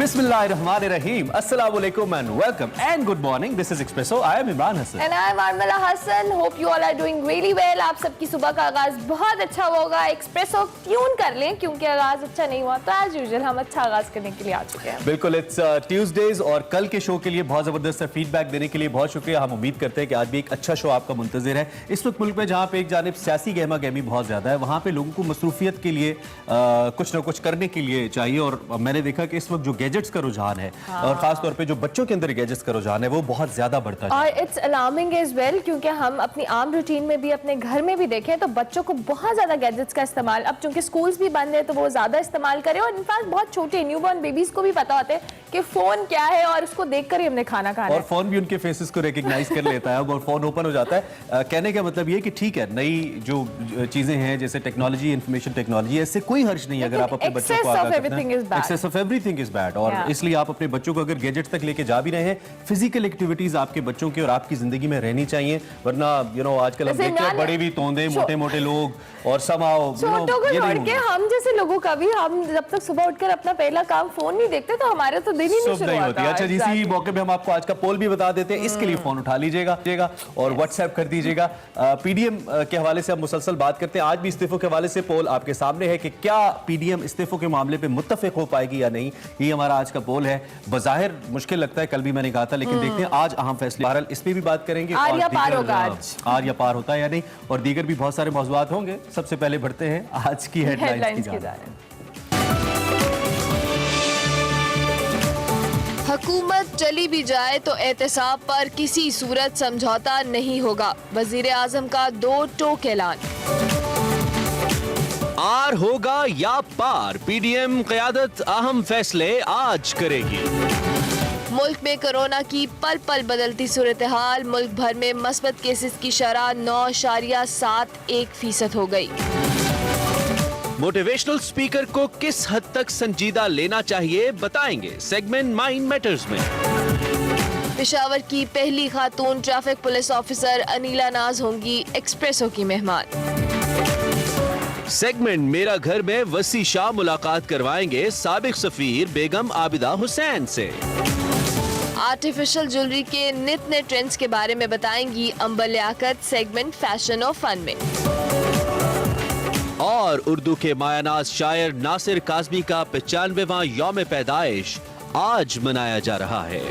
Bismillahirrahmanirrahim. Assalamualaikum and welcome and good morning. This is Expresso. I am Imran Hassan. And I am Armala Hassan. Hope you all are doing really well. आप सबकी सुबह का आगाज बहुत अच्छा होगा. Espresso tune कर लें क्योंकि आगाज अच्छा नहीं हुआ तो एज यूजुअल हम अच्छा आगाज करने के लिए आ चुके हैं. बिल्कुल. इट्स ट्यूसडेज और कल के शो के लिए बहुत जबरदस्त फीडबैक देने के लिए बहुत शुक्रिया. हम उम्मीद करते हैं कि आज भी एक अच्छा शो आपका मुंतजिर है. इस वक्त मुल्क में जहाँ पे एक जानिब सियासी गहमा गहमी बहुत ज्यादा है, वहाँ पे लोगों को मसरूफियत के लिए कुछ ना कुछ करने के लिए चाहिए. और मैंने देखा कि इस वक्त जो गैजेट्स का रुझान है और खास तौर पे जो बच्चों के अंदर गैजेट्स का रुझान है वो बहुत ज्यादा बढ़ता है. और इट्स अलार्मिंग एज वेल क्योंकि हम अपनी आम रूटीन में भी अपने घर में भी देखें तो बच्चों को बहुत ज्यादा गैजेट्स का इस्तेमाल, अब चूंकि स्कूल्स भी बंद है तो वो ज्यादा इस्तेमाल करें. और इनफैक्ट बहुत छोटे न्यूबॉर्न बेबीज को भी पता होता है कि फोन क्या है और उसको देखकर ही हमने खाना खाना और फोन भी उनके फेसेस को रिकॉग्नाइज कर लेता है और फोन ओपन हो जाता है. कहने का मतलब ये कि ठीक है, नई जो चीजें हैं जैसे टेक्नोलॉजी, इंफॉर्मेशन टेक्नोलॉजी, इससे कोई हर्ज नहीं अगर आप अपने बच्चों को excess of everything is bad. और इसलिए आप अपने बच्चों को अगर गैजेट्स तक लेके जा भी रहे हैं, फिजिकल एक्टिविटीज आपके बच्चों की और आपकी जिंदगी में रहनी चाहिए. वरना आजकल हम देखते हैं बड़े भी तोंदे मोटे मोटे लोग और समाओ छोटों को छोड़ के हम जैसे लोगों का भी, हम जब तक सुबह उठकर अपना पहला काम फोन नहीं देखते तो हमारे तो दिन ही नहीं शुरू होता. अच्छा, इसी मौके पे हम आपको आज का पोल भी बता देते हैं. इसके लिए फोन उठा लीजिएगा और व्हाट्सएप कर दीजिएगा. पीडीएम के हवाले से हम मुसलसल बात करते हैं. आज भी इस्तीफों के हवाले से पोल आपके सामने है कि क्या पीडीएम इस्तीफों के मामले पे मुत्तफिक हो पाएगी या नहीं. ये हमारा आज का पोल है. बज़ाहिर मुश्किल लगता है, कल भी मैंने कहा था, लेकिन देखते हैं आज अहम फैसले. बहरहाल इस पे भी बात करेंगे आर या पार होता है या नहीं, और दीगर भी बहुत सारे मौज़ूआत होंगे. सबसे पहले बढ़ते हैं आज की हेडलाइंस की जानिब. हुकूमत चली भी जाए तो एहतसाब पर किसी सूरत समझौता नहीं होगा. वजीर आजम का दो टोक ऐलान. आर होगा या पार, पीडीएम क़यादत अहम फैसले आज करेगी. मुल्क में कोरोना की पल पल बदलती सूरत हाल. मुल्क भर में मस्बत केसेस की शरह 9.71% हो गई. मोटिवेशनल स्पीकर को किस हद तक संजीदा लेना चाहिए बताएंगे सेगमेंट माइंड मैटर्स में. पेशावर की पहली खातून ट्रैफिक पुलिस ऑफिसर अनीला नाज होंगी एक्सप्रेसो की मेहमान. सेगमेंट मेरा घर में वसी शाह मुलाकात करवाएंगे साबिक सफीर बेगम आबिदा हुसैन से. आर्टिफिशियल ज्वेलरी के नित नए ट्रेंड्स के बारे में बताएंगी अंबर लियाकत सेगमेंट फैशन और फन में. और उर्दू के मायानाज शायर नासिर काज़मी का 95वां यौम पैदाइश आज मनाया जा रहा है.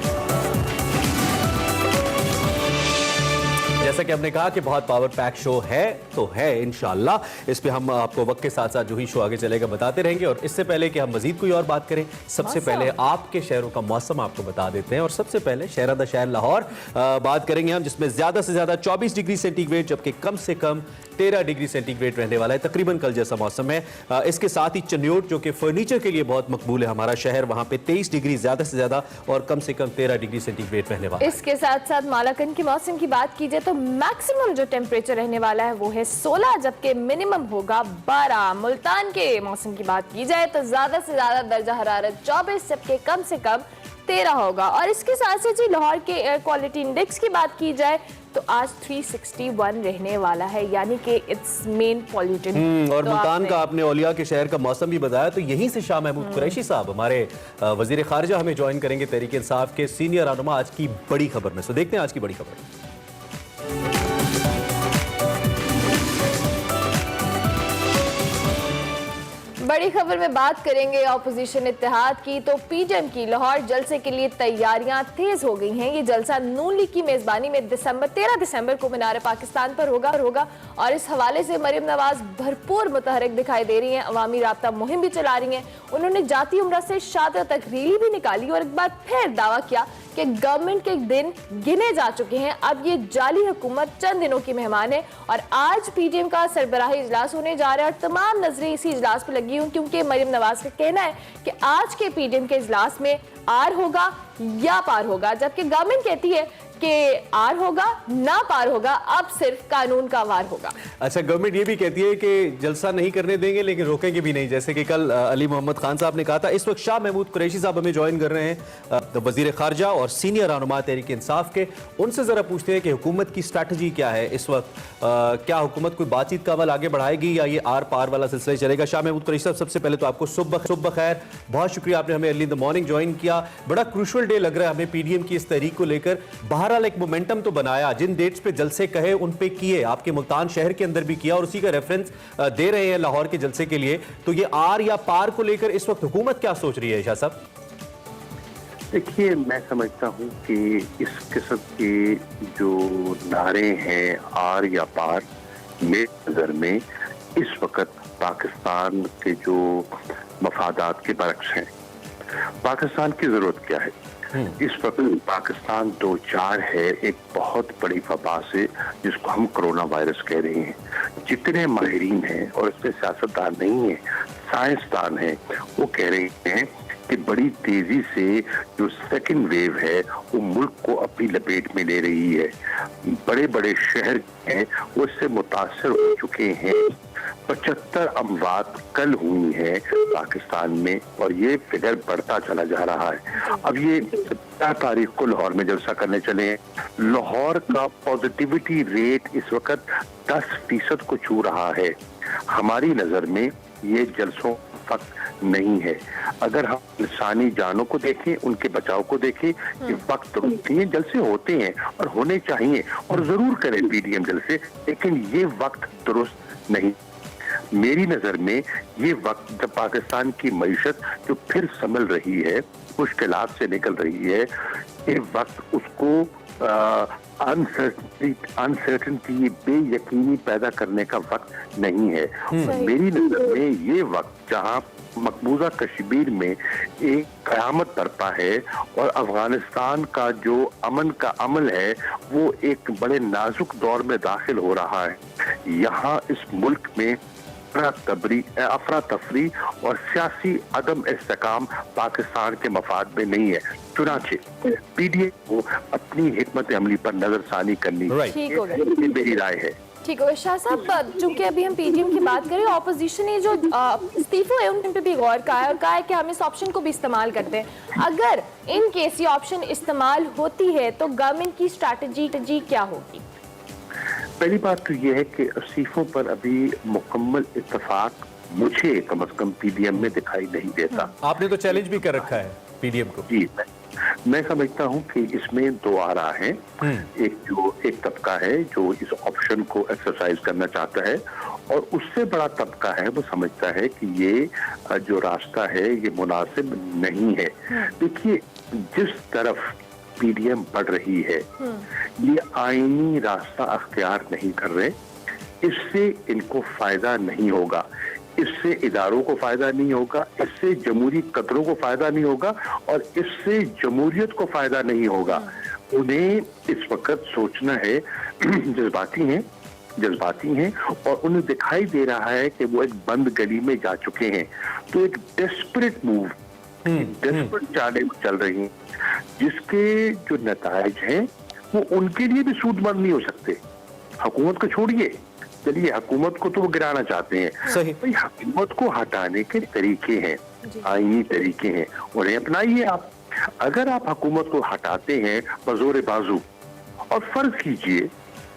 जैसा कि हमने कहा कि बहुत पावर पैक शो है तो है इंशाल्लाह. इस पे हम आपको वक्त के साथ साथ जो ही शो आगे चलेगा बताते रहेंगे. और इससे पहले कि हम मजीद कोई और बात करें, सबसे पहले आपके शहरों का मौसम आपको बता देते हैं. और सबसे पहले शहर शहर लाहौर बात करेंगे हम, जिसमें ज्यादा से ज्यादा 24 डिग्री सेंटीग्रेड जबकि कम से कम 13 डिग्री सेंटीग्रेड रहने वाला है. तकरीबन कल जैसा मौसम है. इसके साथ ही चन्योट जो कि फर्नीचर के लिए बहुत मकबूल है हमारा शहर, वहां पे 23 डिग्री ज्यादा से ज्यादा और कम से कम 13 डिग्री सेंटीग्रेड रहने वाला है. इसके साथ साथ मालाकन की मौसम की बात कीजिए तो मैक्सिमम जो टेम्परेचर रहने वाला है वो है 16 जबकि मिनिमम होगा 12. मुल्तान के मौसम की बात की जाए तो ज्यादा से ज्यादा दर्जा हरारत 24 जबकि कम से कम 13 होगा. और इसके साथ साथ जी लाहौर के एयर क्वालिटी इंडेक्स की बात की जाए तो आज 361 रहने वाला है, यानी कि इट्स मेन पॉल्यूटेड. और तो मुल्तान का आपने औलिया के शहर का मौसम भी बताया, तो यहीं से शाह महमूद कुरैशी साहब हमारे वजीर खारजा हमें ज्वाइन करेंगे तहरीक इंसाफ के सीनियर रहनुमा आज की बड़ी खबर में. सो देखते हैं आज की बड़ी खबर. बड़ी खबर में बात करेंगे ऑपोजिशन इत्तेहाद की. तो पीडीएम की लाहौर जलसे के लिए तैयारियां तेज हो गई हैं. ये जलसा नून लीग की मेजबानी में 13 दिसंबर को मीनार पाकिस्तान पर होगा. और इस हवाले से मरियम नवाज भरपूर मुतहरक दिखाई दे रही हैं. अवामी राब्ता मुहिम भी चला रही हैं. उन्होंने जाती उम्रा से शादियों तक रैली भी निकाली और एक बार फिर दावा किया कि गवर्नमेंट के दिन गिने जा चुके हैं. अब ये जाली हुकूमत चंद दिनों की मेहमान है. और आज पीडीएम का सरबराही इजलास होने जा रहा है और तमाम नजरें इसी इजलास पर लगी हूं क्योंकि मरियम नवाज का कहना है कि आज के पीडीएम के इजलास में आर होगा या पार होगा, जबकि गवर्नमेंट कहती है के आर होगा, ना पार होगा, अब सिर्फ कानून का वार होगा। अच्छा, गवर्नमेंट ये भी कहती है कि जलसा नहीं करने देंगे लेकिन रोकेंगे भी नहीं, जैसे कि कल अली मोहम्मद खान साहब ने कहा था। इस वक्त शाह महमूद कुरैशी साहब हमें ज्वाइन कर रहे हैं, वजीर खारजा और सीनियर रहनुमा तहरीक इंसाफ के। उनसे जरा पूछते हैं कि हुकूमत की स्ट्रैटेजी क्या है इस वक्त। क्या हुकूमत कोई बातचीत का अमल आगे बढ़ाएगी या ये आर पार वाला सिलसिला चलेगा? शाह महमूद कुरैशी साहब, सबसे पहले तो आपको सुबह खैर, बहुत शुक्रिया आपने हमें early in the morning join किया। बड़ा क्रूशल डे लग रहा है हमें पीडीएम की इस तहरीक को लेकर। बहरहाल एक मोमेंटम तो बनाया, जिन डेट्स पे जलसे कहे उन पे किए, आपके मुल्तान शहर के अंदर भी किया और उसी का रेफरेंस दे रहे हैं लाहौर के जलसे के लिए। तो ये आर या पार को लेकर इस वक्त हुकूमत क्या सोच रही है शाह साहब? देखिए, मैं समझता हूँ कि इस किस्म के जो नारे हैं आर या पार, मेरी नजर में इस वक्त पाकिस्तान के जो मफादात के बरक्स हैं। पाकिस्तान की जरूरत क्या है इस वक्त? पाकिस्तान दो चार है एक बहुत बड़ी वबा से, जिसको हम कोरोना वायरस कह रहे हैं। जितने माहिरीन हैं, और इसमें सियासतदान नहीं है, साइंसदान हैं, वो कह रहे हैं कि बड़ी तेजी से जो सेकंड वेव है वो मुल्क को अपनी लपेट में ले रही है। बड़े बड़े शहर हैं वो इससे मुतासर हो चुके हैं। 75 अमवात कल हुई हैं पाकिस्तान में और ये फिगर बढ़ता चला जा रहा है। अब ये 17 तारीख को लाहौर में जलसा करने चले हैं। लाहौर का पॉजिटिविटी रेट इस वक्त 10% को छू रहा है। हमारी नजर में ये जलसों वक्त नहीं है। अगर हम इंसानी जानों को देखें, उनके बचाव को देखें, ये वक्त रुकती है, जलसे होते हैं और होने चाहिए और जरूर करें पीडीएम जलसे, लेकिन ये वक्त दुरुस्त नहीं। मेरी नजर में ये वक्त जब पाकिस्तान की मईशत जो फिर संभल रही है, मुश्किलात से निकल रही है, ये वक्त उसको अनसर्टेनिटी, बेयकीनी पैदा करने का वक्त नहीं है। मेरी नजर में ये वक्त जहां मकबूजा कश्मीर में एक कयामत बरपा है और अफगानिस्तान का जो अमन का अमल है वो एक बड़े नाजुक दौर में दाखिल हो रहा है। यहाँ इस मुल्क में अफरा तफरी और सियासी अदम इस्तेकाम पाकिस्तान के मफाद में नहीं है। चुनाचे पीडीएम को अपनी हिकमत अमली पर नजरसानी करनी ये मेरी राय है। ठीक है शाह साहब, चूंकि अभी हम पीडीएम की बात करें, ऑपोजिशन ने जो इस्तीफे है उन पे भी गौर कहा है और कहा है कि हम इस ऑप्शन को भी इस्तेमाल करते हैं। अगर इन केस ये ऑप्शन इस्तेमाल होती है तो गवर्नमेंट की स्ट्रैटेजी क्या होगी? पहली बात तो यह है कि इस्तीफों पर अभी मुकम्मल इत्तेफाक मुझे कम से कम पीडीएम में दिखाई नहीं देता। आपने तो चैलेंज भी कर रखा है पीडीएम को। जी, मैं समझता हूं कि इसमें दो आरा है। एक तबका है जो इस ऑप्शन को एक्सरसाइज करना चाहता है और उससे बड़ा तबका है वो समझता है कि ये जो रास्ता है ये मुनासिब नहीं है। देखिए, जिस तरफ पीडीएम बढ़ रही है ये आईनी रास्ता अख्तियार नहीं कर रहे, इससे इनको फायदा नहीं होगा, इससे इदारों को फायदा नहीं होगा, इससे जमहूरी कदरों को फायदा नहीं होगा और इससे जमहूरियत को फायदा नहीं होगा। उन्हें इस वक्त सोचना है, जज्बाती हैं और उन्हें दिखाई दे रहा है कि वो एक बंद गली में जा चुके हैं। तो एक डेस्परेट मूव, डेस्परेट चालें चल रही हैं जिसके जो नताइज हैं वो उनके लिए भी सूदमंद नहीं हो सकते। हुकूमत को छोड़िए, चलिए हुकूमत को तो वो गिराना चाहते हैं, सही। भाई हुकूमत को हटाने के तरीके हैं, आईनी तरीके हैं, उन्हें अपनाइए आप। अगर आप हुकूमत को हटाते हैं बजोर बाजू और फर्ज कीजिए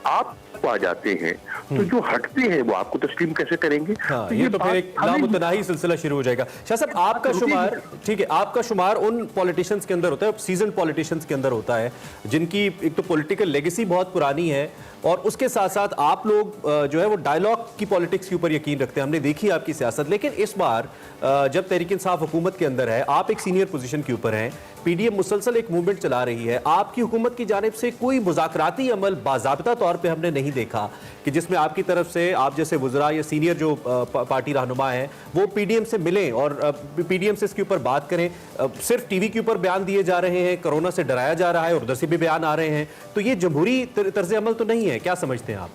आप आ जाते हैं तो जो हटते हैं वो आपको तस्लीम कैसे करेंगे? हाँ, तो ये तो फिर एक लामुतनाही सिलसिला शुरू हो जाएगा। शाह साहब, आपका शुमार, ठीक है, आपका शुमार उन पॉलिटिशियंस के अंदर होता है, सीजन पॉलिटिशियंस के अंदर होता है जिनकी एक तो पॉलिटिकल लेगेसी बहुत पुरानी है और उसके साथ साथ आप लोग जो है वो डायलॉग की पॉलिटिक्स के ऊपर यकीन रखते हैं। हमने देखी आपकी सियासत, लेकिन इस बार जब तहरीक इंसाफ हुकूमत के अंदर है, आप एक सीनियर पोजीशन के ऊपर हैं, पीडीएम मुसलसल एक मूवमेंट चला रही है, आपकी हुकूमत की जानिब से कोई मुज़ाकराती अमल बाज़ाब्ता तौर पे हमने नहीं देखा कि जिसमें आपकी तरफ से आप जैसे वज़रा या सीनियर जो पार्टी रहनुमा हैं वो पीडीएम से मिलें और पीडीएम से इसके ऊपर बात करें। सिर्फ टीवी के ऊपर बयान दिए जा रहे हैं, कोरोना से डराया जा रहा है और उधर से भी बयान आ रहे हैं, तो ये जमहूरी तर्ज अमल तो नहीं है। क्या समझते हैं आप?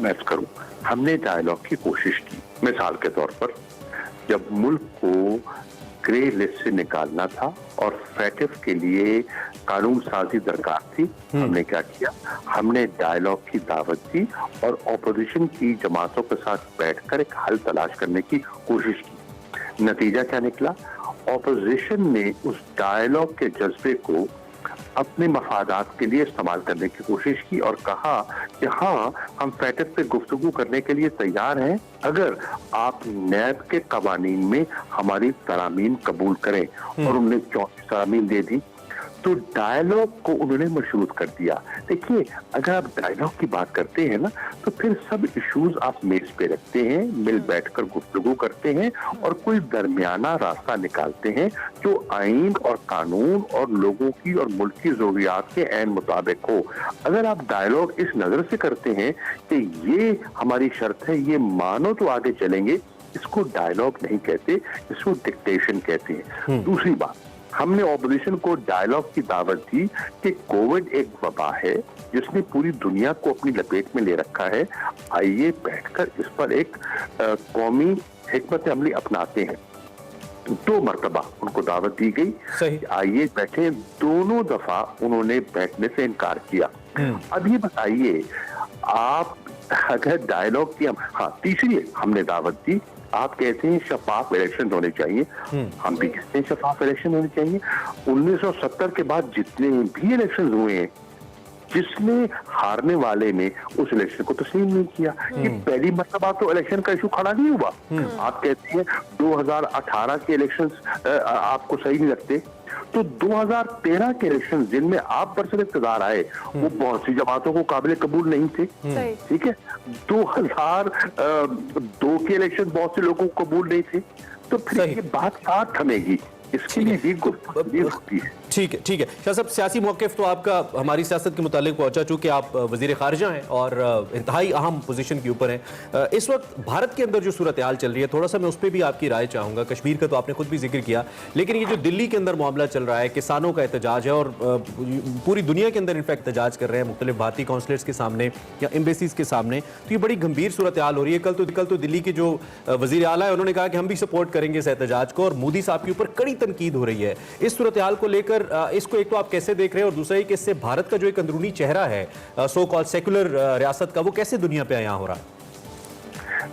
मैं करूं, हमने डायलॉग की कोशिश की। मिसाल के तौर पर जब मुल्क को ग्रे लिस्ट से निकालना था और फैटिफ के लिए कानून साजी दरकार थी। हमने क्या किया, हमने डायलॉग की दावत दी और ऑपोजिशन की जमातों के साथ बैठकर एक हल तलाश करने की कोशिश की। नतीजा क्या निकला, ऑपोजिशन ने उस डायलॉग के जज्बे को अपने मफादात के लिए इस्तेमाल करने की कोशिश की और कहा कि हाँ, हम फैटिफ पे गुफ्तगू करने के लिए तैयार हैं अगर आप नैब के कवानीन में हमारी तरामीम कबूल करें। और उन्होंने 34 तरामीम दे दी, तो डायलॉग को उन्होंने मशरूत कर दिया। देखिए, अगर आप डायलॉग की बात करते हैं ना, तो फिर सब इश्यूज आप मेज पे रखते हैं, मिल बैठकर गुफ्तगू करते हैं और कोई दरमियाना रास्ता निकालते हैं जो आइन और कानून और लोगों की और मुल्क की जरूरियात के ऐन मुताबिक हो। अगर आप डायलॉग इस नजर से करते हैं कि ये हमारी शर्त है, ये मानो तो आगे चलेंगे, इसको डायलॉग नहीं कहते, इसको डिक्टेशन कहते हैं। दूसरी बात, हमने ऑपोजिशन को डायलॉग की दावत दी कि कोविड एक वबा है जिसने पूरी दुनिया को अपनी लपेट में ले रखा है, आइए बैठकर इस पर एक कौमी हिकमत अमली अपनाते हैं। 2 मरतबा उनको दावत दी गई, आइए बैठे, दोनों दफा उन्होंने बैठने से इनकार किया। अब ये बताइए, आप अगर डायलॉग की तीसरी हमने दावत दी, आप कहते हैं शफाफ इलेक्शन होने चाहिए, हम भी कहते हैं शफाफ इलेक्शन होने चाहिए। 1970 के बाद जितने भी इलेक्शन हुए हैं, जिसने हारने वाले ने उस इलेक्शन को तस्लीम नहीं किया। ये पहली मरतबा तो इलेक्शन का इशू खड़ा नहीं हुआ। आप कहते हैं 2018 के इलेक्शंस आपको सही नहीं लगते, तो 2013 के इलेक्शन जिनमें आप बरसर इक़्तिदार आए, वो बहुत सी जमातों को काबिल कबूल नहीं थे। ठीक है, 2002 के इलेक्शन बहुत से लोगों को कबूल नहीं थे, तो फिर ये बात कहाँ थमेगी? इसके लिए भी गुफ्तगू होती है। ठीक है शाह साहब, सियासी मौक़िफ़ तो आपका हमारी सियासत के मुतालिक पहुंचा, चूंकि आप वज़ीर ख़ारिजा हैं और इंतहाई अहम पोजीशन के ऊपर हैं। इस वक्त भारत के अंदर जो सूरत हाल चल रही है, थोड़ा सा मैं उस पर भी आपकी राय चाहूँगा। कश्मीर का तो आपने खुद भी जिक्र किया, लेकिन ये जो दिल्ली के अंदर मामला चल रहा है, किसानों का एहतजाज है और पूरी दुनिया के अंदर इनफैक्ट एहतजाज कर रहे हैं मुख्तलिफ भारतीय कौंसलेट्स के सामने या एम्बेसीज के सामने, तो ये बड़ी गंभीर सूरत हाल हो रही है। कल तो दिल्ली के जो वज़ीर आला है, उन्होंने कहा कि हम भी सपोर्ट करेंगे इस एहतजाज को, और मोदी साहब के ऊपर कड़ी तनकीद हो रही है। इस सूरत हाल को लेकर इसको एक तो आप कैसे देख रहे हैं, और दूसरा ही कि इससे भारत का जो एक अंदरूनी चेहरा है सो कॉल्ड सेकुलर रियासत का, वो कैसे दुनिया पे यहाँ हो रहा है?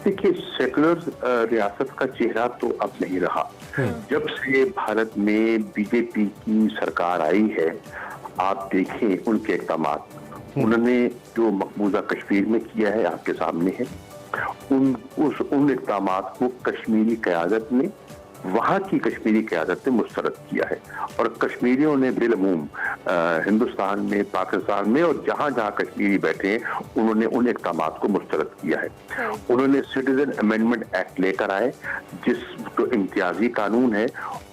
देखिए, सेकुलर रियासत का चेहरा तो अब नहीं रहा। जब से भारत में बीजेपी की सरकार आई है, आप देखें उनके इक़दामात, उन्होंने जो मकबूजा कश्मीर में किया है आपके सामने है। उन इक़दामात को कश्मीरी क़यादत ने, वहां की कश्मीरी क़यादत ने मुस्तरद किया है, और कश्मीरियों ने बिलअमूम हिंदुस्तान में, पाकिस्तान में और जहां जहां कश्मीरी बैठे हैं, उन्होंने उन इक़दामात को मुस्तरद किया है। उन्होंने सिटीजन अमेंडमेंट एक्ट लेकर आए, जिस जो इम्तियाजी कानून है,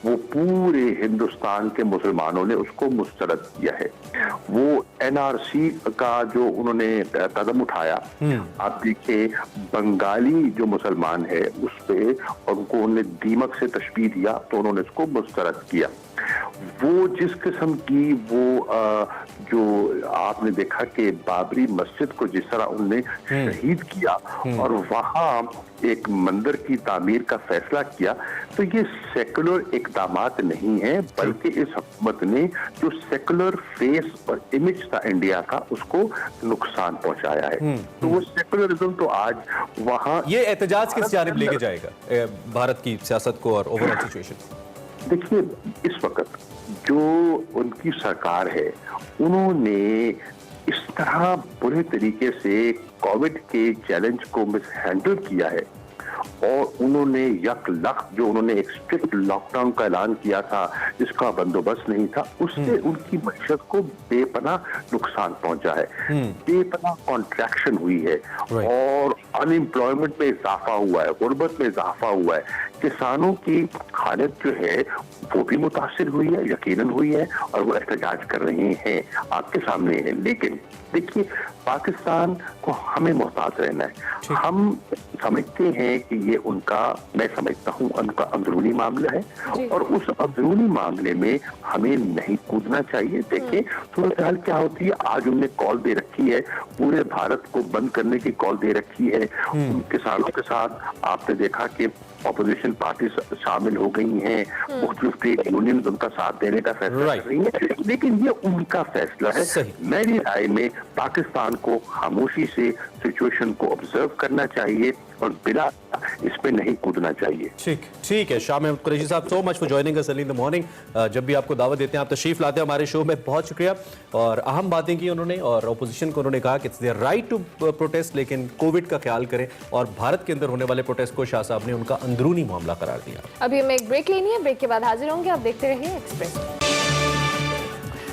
वो पूरे हिंदुस्तान के मुसलमानों ने उसको मुस्तरद किया है। वो NRC का जो उन्होंने कदम उठाया, आप देखिए बंगाली जो मुसलमान है उस पे, और उनको उन्होंने दीमक से तशबीह दिया, तो उन्होंने इसको मुस्तरद किया। वो जिस किस्म की जो आपने देखा कि बाबरी मस्जिद को जिस तरह उन्होंने शहीद किया और वहां एक मंदिर की तामीर का फैसला किया, तो ये सेकुलर इक़दामात नहीं है, बल्कि इस हुकूमत ने जो सेकुलर फेस और इमेज था इंडिया का, उसको नुकसान पहुंचाया है। तो वो सेकुलरिज्म तो आज वहां, ये एहतजाज किस जानिब लेके जाएगा भारत की सियासत को और ओवरऑल सिचुएशन? देखिए, इस वक्त जो उनकी सरकार है, उन्होंने इस तरह बुरे तरीके से कोविड के चैलेंज को मिसहैंडल किया है, और उन्होंने जो उन्होंने एक स्ट्रिक्ट लॉकडाउन का ऐलान किया था, जिसका बंदोबस्त नहीं था, उससे उनकी मईशत को बेपनाह नुकसान पहुंचा है, बेपनाह कॉन्ट्रैक्शन हुई है, और अनएम्प्लॉयमेंट में इजाफा हुआ है, गुर्बत में इजाफा हुआ है। किसानों की हालत जो है वो भी मुतासिर हुई है, यकीनन हुई है, और वो एहतजाज कर रहे हैं, आपके सामने है। लेकिन देखिए, पाकिस्तान को हमें मोहताज रहना है। हम समझते हैं कि ये उनका, मैं समझता हूँ उनका अंदरूनी मामला है और उस अंदरूनी मामले में हमें नहीं कूदना चाहिए। देखिए सूरत हाल क्या होती है, आज उनने कॉल दे रखी है, पूरे भारत को बंद करने की कॉल दे रखी है। उन किसानों के साथ आपने देखा कि ऑपोजिशन पार्टी शामिल हो गई हैं, मुख्तलिफ ट्रेड यूनियन उनका साथ देने का फैसला कर रही हैं, लेकिन ये उनका फैसला है। मेरी राय में पाकिस्तान को खामोशी से सिचुएशन को ऑब्जर्व करना चाहिए और बिना इस पे नहीं कूदना चाहिए। ठीक है। शाह महमूद कुरैशी साहब, सो much for joining us early in the morning. जब भी आपको दावत देते हैं आप तशरीफ लाते हैं हमारे शो में, बहुत शुक्रिया। और अहम बातें की उन्होंने और ऑपोजिशन को उन्होंने कहा कि it's their right to protest, लेकिन कोविड का ख्याल करें। और भारत के अंदर होने वाले प्रोटेस्ट को शाह साहब ने उनका अंदरूनी मामला करार दिया। अभी हमें एक ब्रेक लेनी है, ब्रेक के बाद हाजिर होंगे। आप देखते रहिए express.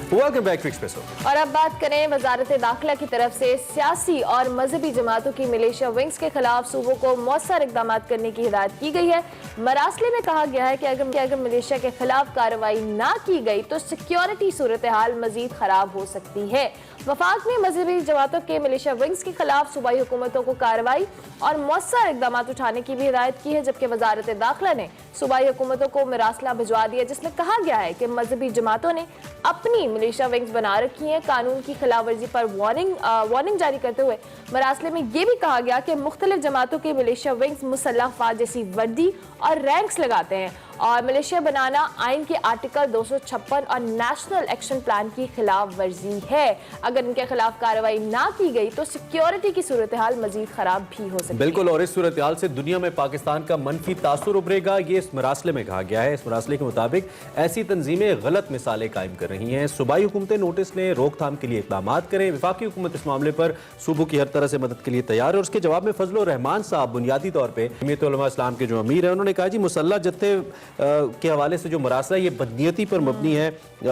Welcome back to expresso. और अब बात करें वजारत दाखिला की तरफ से सियासी और मजहबी जमातों की मिलिशिया विंग्स के खिलाफ सूबों को मौसर इकदाम करने की हिदायत की गई है। मरासले में कहा गया है कि अगर मिलिशिया के खिलाफ कार्रवाई ना की गई तो सिक्योरिटी सूरत हाल मजीद खराब हो सकती है। वफाक में मजहबी जमातों के मिलिशिया विंग्स के खिलाफ सूबाई हुकूमतों को कार्रवाई और मौसर इकदाम उठाने की भी हिदायत की है, जबकि वजारत दाखिला ने सूबाई हुकूमतों को मरासला भिजवा दिया, जिसमें कहा गया है कि मजहबी जमातों ने अपनी मिलिशिया विंग्स बना रखी हैं। कानून की खिलाफवर्जी पर वार्निंग जारी करते हुए मरासले में यह भी कहा गया कि मुख्तलिफ जमातों के मिलिशिया विंग्स मुसल्लह अफवाज जैसी वर्दी और रैंक्स लगाते हैं और मिलिशिया बनाना आइन के आर्टिकल 256 और नेशनल एक्शन प्लान की खिलाफ वर्जी है। अगर इनके खिलाफ कार्रवाई ना की गई तो सिक्योरिटी की सूरत हाल मजीद खराब भी हो सकती है। बिल्कुल, और इस सूरत हाल से दुनिया में पाकिस्तान का मनफी तासुर उभरेगा, ये इस मरासले में कहा गया है। इस मरासले के मुताबिक ऐसी तंजीमें गलत मिसालें कायम कर रही हैं। सूबाई हुकूमतें नोटिस लें, रोकथाम के लिए इक़दाम करें। वफाकी हुकूमत इस मामले पर सूबों की हर तरह से मदद के लिए तैयार है। और उसके जवाब में फजलुर रहमान साहब बुनियादी तौर पर जमीयत उलमा इस्लाम के जो अमीर है, उन्होंने कहा जी मुसल्लह जत्थे के हवाले से जो मरासला ये बदनीयती पर मबनी है।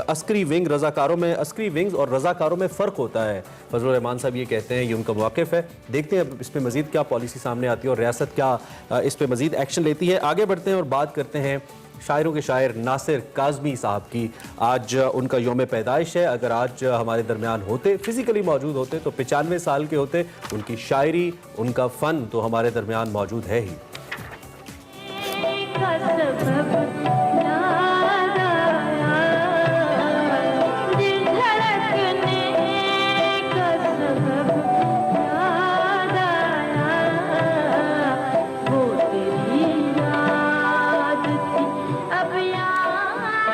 अस्करी विंग रजाकारों में, अस्करी विंग्स और रजाकारों में फ़र्क होता है। फजलुर रहमान साहब ये कहते हैं, ये उनका मौक़िफ़ है। देखते हैं इस पर मज़ीद क्या पॉलिसी सामने आती है और रियासत क्या इस पर मज़ीद एक्शन लेती है। आगे बढ़ते हैं और बात करते हैं शायरों के शायर नासिर काज़मी साहब की। आज उनका यौम पैदाइश है। अगर आज हमारे दरमियान होते, फिज़िकली मौजूद होते तो 95 साल के होते। उनकी शायरी, उनका फ़न तो हमारे दरमियान मौजूद है ही।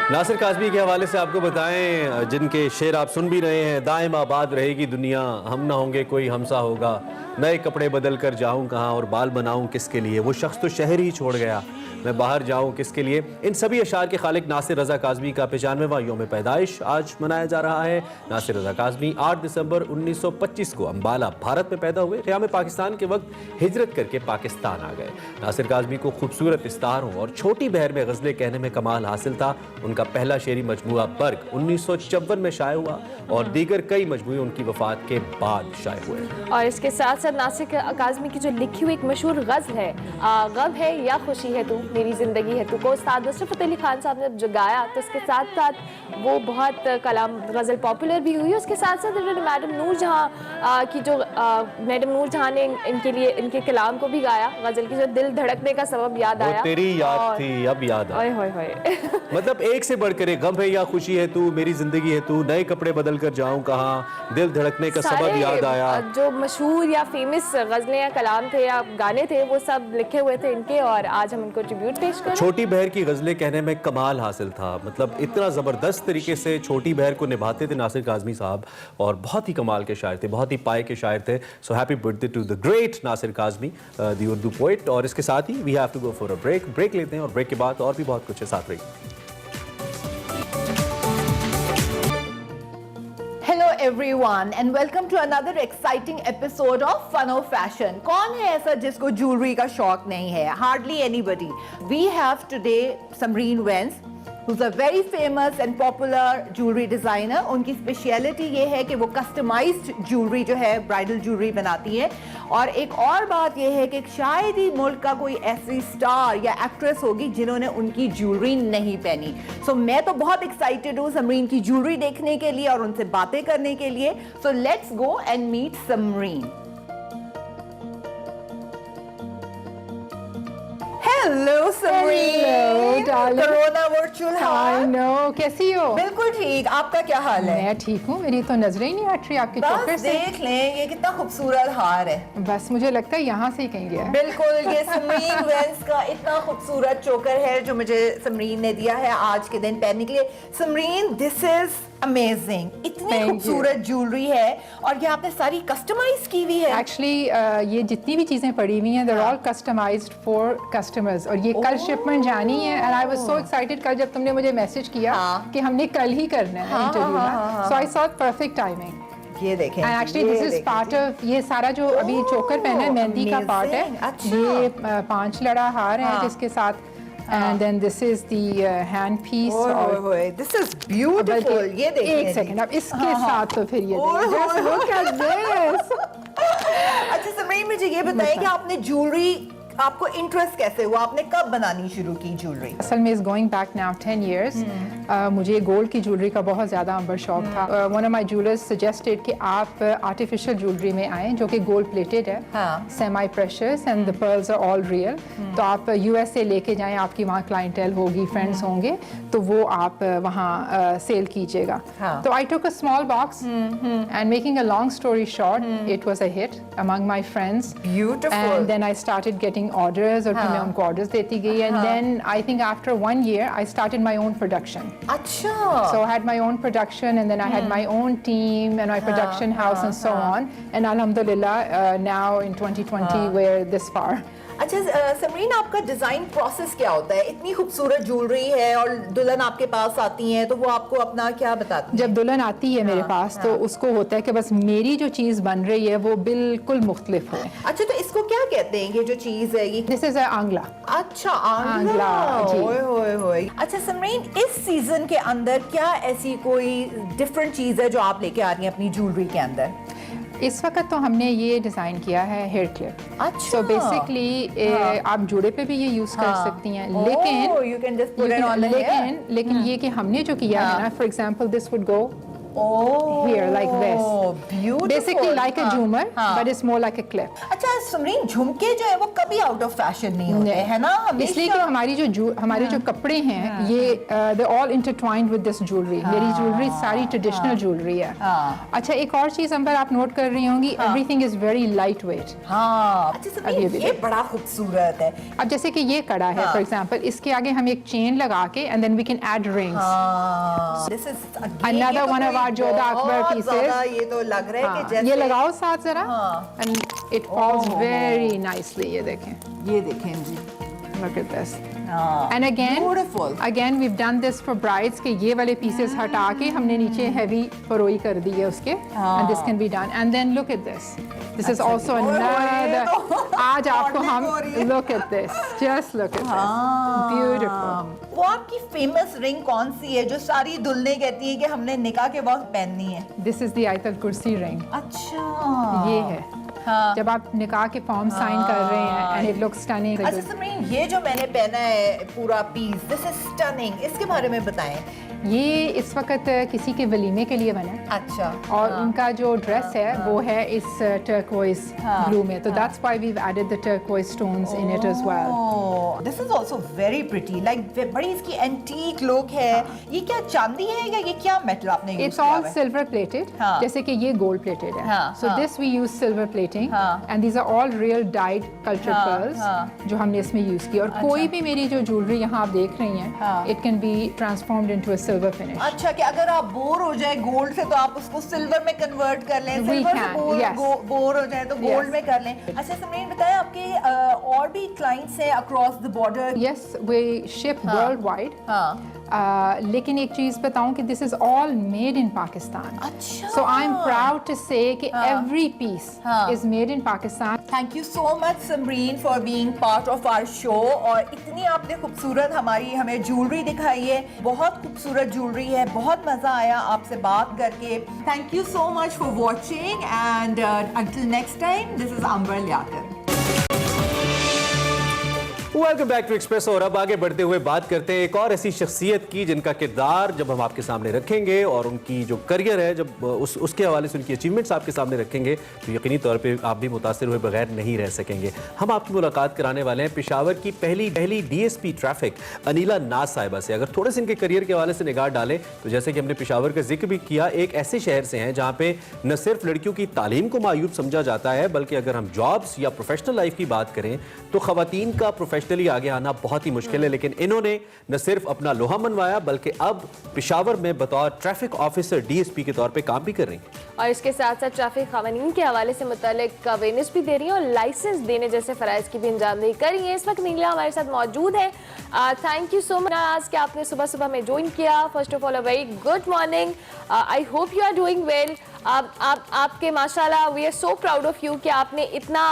नासिर काज़मी के हवाले से आपको बताएं, जिनके शेर आप सुन भी रहे हैं। दायम आबाद रहेगी दुनिया, हम ना होंगे कोई हमसा होगा, नए कपड़े बदल कर जाऊं कहाँ और बाल बनाऊं किसके लिए, वो शख्स तो शहर ही छोड़ गया, मैं बाहर जाऊं किसके लिए। इन सभी अशार के खालिक नासिर रज़ा काज़मी का 95वां यौम पैदाइश आज मनाया जा रहा है। नासिर रज़ा काज़मी 8 दिसंबर 1925 को अम्बाला भारत में पैदा हुए। क़याम पाकिस्तान के वक्त हिजरत करके पाकिस्तान आ गए। नासिर काज़मी को खूबसूरत इस्तारों और छोटी बहर में गज़लें कहने में कमाल हासिल था। उनका पहला शेरी मजमूआ बर्ग 1954 में शाये हुआ और दीगर कई मजमूए उनकी वफात के बाद शाये हुए। और इसके साथ साथ नासिर काज़मी की जो लिखी हुई एक मशहूर गज़ल है, गम है या खुशी है तू मेरी जिंदगी है तू, को उस्ताद नुसरत फ़तेह अली खान साहब ने जो गाया तो उसके साथ साथ वो बहुत कलाम गज़ल पॉपुलर भी हुई। उसके साथ साथ उन्होंने मैडम नूरजहां की जो मैडम नूरजहां ने इनके लिए इनके कलाम को भी गाया, गज़ल की जो दिल धड़कने का सबब याद आया, तेरी याद थी अब याद आया। मतलब एक से बढ़कर एक, गम है या खुशी है तू मेरी जिंदगी है तू, नए कपड़े बदल कर जाऊं कहाँ, दिल धड़कने का सबब याद आया। जो मशहूर या फेमस गज़लें या कलाम थे या गाने थे वो सब लिखे हुए थे इनके, और आज हम इनको ट्रिब्यूट पेश करें। छोटी बहर की गज़लें कहने में कमाल हासिल था। मतलब इतना ज़बरदस्त तरीके से छोटी बहर को निभाते थे नासिर काज़मी साहब, और बहुत ही कमाल के शायर थे, बहुत ही पाए के शायर थे। So happy birthday to the great Nasir Kazmi, the Urdu poet. और इसके साथ ही we have to go for a break लेते हैं और ब्रेक के बाद और भी बहुत कुछ है, साथ रहिए। Hello everyone and welcome to another exciting episode of Fun of Fashion. कौन है ऐसा जिसको ज्वेलरी का शौक नहीं है? Hardly anybody. We have today Samreen Wens. who's a very famous and popular jewelry designer. उनकी स्पेशलिटी ये है कि वो कस्टमाइज्ड ज्वेलरी जो है ब्राइडल ज्वेलरी बनाती है। और एक और बात ये है कि शायद ही मुल्क का कोई ऐसी स्टार या एक्ट्रेस होगी जिन्होंने उनकी ज्वेलरी नहीं पहनी। सो मैं तो बहुत एक्साइटेड हूँ समरीन की ज्वेलरी देखने के लिए और उनसे बातें करने के लिए। So let's go and meet Samreen. Hello Samreen. Hello, darling. Corona virtual I हाल। know, कैसी हो? बिल्कुल ठीक, आपका क्या हाल है? मैं ठीक हूँ, मेरी तो नजरें ही नहीं हट रही आपके चक्कर बस से। देख लें, ये कितना खूबसूरत हार है। बस मुझे लगता है यहाँ से ही कहीं गया है। बिल्कुल, ये समरीन वेंस का इतना खूबसूरत चोकर है जो मुझे समरीन ने दिया है आज के दिन पहनने के लिए। Samreen, this is amazing. इतनी Thank you. खूबसूरत ज्वेलरी है और ये आपने सारी कस्टमाइज की हुई है। एक्चुअली ये जितनी भी चीजें पड़ी हुई हैं, they're all customized for customers। और ये कल शिपमेंट जानी है and I was so excited कल जब तुमने मुझे मैसेज किया हाँ। कि हमने कल ही करना है इंटरव्यू ना, so I saw perfect timing। ये देखें। And actually this is part of ये सारा जो अभी चोकर पहना है मेहंदी का पार्ट है। amazing, अच्छा। ये 5 लड़ा हार है हाँ। जिसके साथ and then this is the hand piece। ओए और ओए ओए, this is beautiful। बल्कि ये देखें। एक सेकंड अब इसके हाँ। साथ तो फिर ये ओए देखो, just ओए look at this। अच्छा समरीन, मुझे ये बताएं कि आपने ज्वेलरी, आपको इंटरेस्ट कैसे हुआ? आपने कब बनानी शुरू की ज्वेलरी? असल में is going back now 10 years। मुझे गोल्ड की ज्वेलरी का बहुत ज़्यादा अंबर शौक था। One of my jewellers suggested कि आप आर्टिफिशियल ज्वेलरी में आएँ जो कि गोल्ड प्लेटेड है, हाँ। Semi precious and the pearls are all real. तो आप यूएस से लेके जाएं, आपकी वहाँ क्लाइंटेल होगी, फ्रेंड्स होंगे, तो वो आप वहाँ सेल कीजिएगा। हाँ। तो I took a small box and making a long story short, it was a hit among my friends. Beautiful। And then I started getting orders और फिर मैं उनको orders देती गई and then I think after 1 year I started my own production। अच्छा। So I had my own production and then I had my own team and my production house and so on, and alhamdulillah now in 2020 we're this far। अच्छा समरीन, आपका design process क्या होता है? इतनी खूबसूरत jewellery है और दुल्हन आपके पास आती है तो वो आपको अपना क्या बताती है? जब दुल्हन आती है मेरे पास तो उसको होता है कि बस मेरी जो चीज़ बन रही है वो बिल्कुल मुख्तलिफ हो। अच्छा, तो इसको क्या कहते हैं ये जो चीज है ये? दिस इज आंगला। अच्छा, आंगला, जी। ओए होए होए। अच्छा समरीन, इस सीजन के अंदर क्या ऐसी कोई डिफरेंट चीज है जो आप लेके आ रही हैं अपनी ज्वेलरी के अंदर? इस वक्त तो हमने ये डिज़ाइन किया है हेयर क्लिप। अच्छा। सो बेसिकली आप जोड़े पे भी ये यूज़ कर सकती हैं, Oh, लेकिन you can just put it on the hair। लेकिन ये कि हमने जो किया है ना, for example this would go Oh, here like this। beautiful। Basically like अ हाँ, झूमर हाँ। But it's more like a clip. अच्छा समरीन, झुमके जो है वो कभी आउट ऑफ फैशन नहीं होते, है ना? इसलिए कि हमारे जो कपड़े हैं ये they all intertwined with this jewellery. मेरी ज्वेलरी सारी ट्रेडिशनल ज्वेलरी है। अच्छा, एक और चीज़ अंबर आप नोट कर रही होंगी, everything is very light weight. हाँ। अच्छा समरीन, ये भी ये बड़ा खूबसूरत है। अब जैसे कि ये कड़ा है फॉर एग्जांपल, इसके आगे हम एक चेन लगा के and then we can add rings. This is Another one of our Jodha Akbar pieces। ये तो लग रहा है कि जैसे ये लगाओ साथ जरा हाँ। And it falls very nicely. ये देखें, ये देखें जी। look at this। हाँ। And Beautiful। again we've done this for brides के ये वाले pieces हटा के हमने नीचे heavy परोई कर दी है उसके, and this can be done। And then look at this, this is also ओए, ओए, ये another तो आज आपको morning हम हो रही है। look at this, just look at this, beautiful। वो आपकी फेमस रिंग कौन सी है जो सारी दुल्हनें कहती हैं कि हमने निकाह के वक्त पहननी है? This is the आयतल कुर्सी ring। अच्छा, ये है हाँ। जब आप निकाह के फॉर्म साइन कर रहे हैं and it looks stunning। अच्छा समरीन, ये जो मैंने पहना है पूरा पीस, दिस इज स्टनिंग, इसके बारे में बताएं। ये इस वक्त किसी के वलीमे के लिए बना है अच्छा। और उनका जो ड्रेस है वो है इस टर्कोइज ब्लू में, तो that's why we have added the turquoise stones in it as well. This is also very pretty, like बड़ी इसकी एंटीक लुक है। ये क्या चांदी है या ये क्या मेटल आपने यूज इट्स किया ऑल है? सिल्वर प्लेटेड, हाँ। जैसे कि ये गोल्ड प्लेटेड है, हाँ, सो हाँ। This we use silver plating हाँ। And these are all real dyed culture हाँ, पर्ल्स हाँ। जो हमने इसमें यूज की। और कोई भी मेरी जो ज्वेलरी यहाँ आप देख रही हैं, हाँ। It can be transformed into a silver finish. अच्छा, कि अगर आप बोर हो जाए गोल्ड से तो आप उसको सिल्वर में कन्वर्ट कर लें, We सिल्वर से can, yes। बोर हो जाए तो गोल्ड Yes। में कर लें। अच्छा समरीन, बताएं आपके और भी क्लाइंट्स हैं across the border? Yes, we ship worldwide। हाँ। लेकिन एक चीज़ बताऊं कि this is all made in Pakistan. अच्छा। So I am proud to say कि every piece is made in Pakistan. Thank you so much Samreen for being part of our show, और इतनी आपने खूबसूरत हमारी हमें ज्वेलरी दिखाई है, बहुत खूबसूरत ज्वेलरी है, बहुत मज़ा आया आपसे बात करके। Thank you so much for watching and until next time, this is Ambar Liaquat. Welcome back to Express. और अब आगे बढ़ते हुए बात करते हैं एक और ऐसी शख्सियत की जिनका किरदार जब हम आपके सामने रखेंगे और उनकी जो करियर है जब उसके हवाले से उनकी अचीवमेंट्स आपके सामने रखेंगे तो यकीनी तौर पे आप भी मुतासिर हुए बगैर नहीं रह सकेंगे। हम आपकी मुलाकात कराने वाले हैं पेशावर की पहली डीएसपी ट्रैफिक अनीला नाज साहिबा से। अगर थोड़े से इनके करियर के हवाले से निगाह डालें तो जैसे कि हमने पेशावर का जिक्र भी किया, एक ऐसे शहर से हैं जहाँ पे न सिर्फ लड़कियों की तालीम को मायूब समझा जाता है बल्कि अगर हम जॉब्स या प्रोफेशनल लाइफ की बात करें तो खवातीन का प्रोफेशनली आगे आना बहुत ही मुश्किल है। लेकिन इन्होंने न सिर्फ अपना लोहा मनवाया बल्कि अब पेशावर में बतौर ट्रैफिक ऑफिसर डीएसपी के तौर पे काम भी कर रही हैं और इसके साथ साथ ट्रैफिक कानून के हवाले से मुतालिक अवेयरनेस भी दे रही हैं और लाइसेंस देने जैसे फ़राइज़ की भी अंजामदही कर रही हैं। इस वक्त नीला हमारे साथ मौजूद है। थैंक यू सो मच आज कि आपने सुबह सुबह में ज्वाइन किया। First of all a very good morning. I hope you are doing well. आपके माशाल्लाह we are so proud of you कि आपने इतना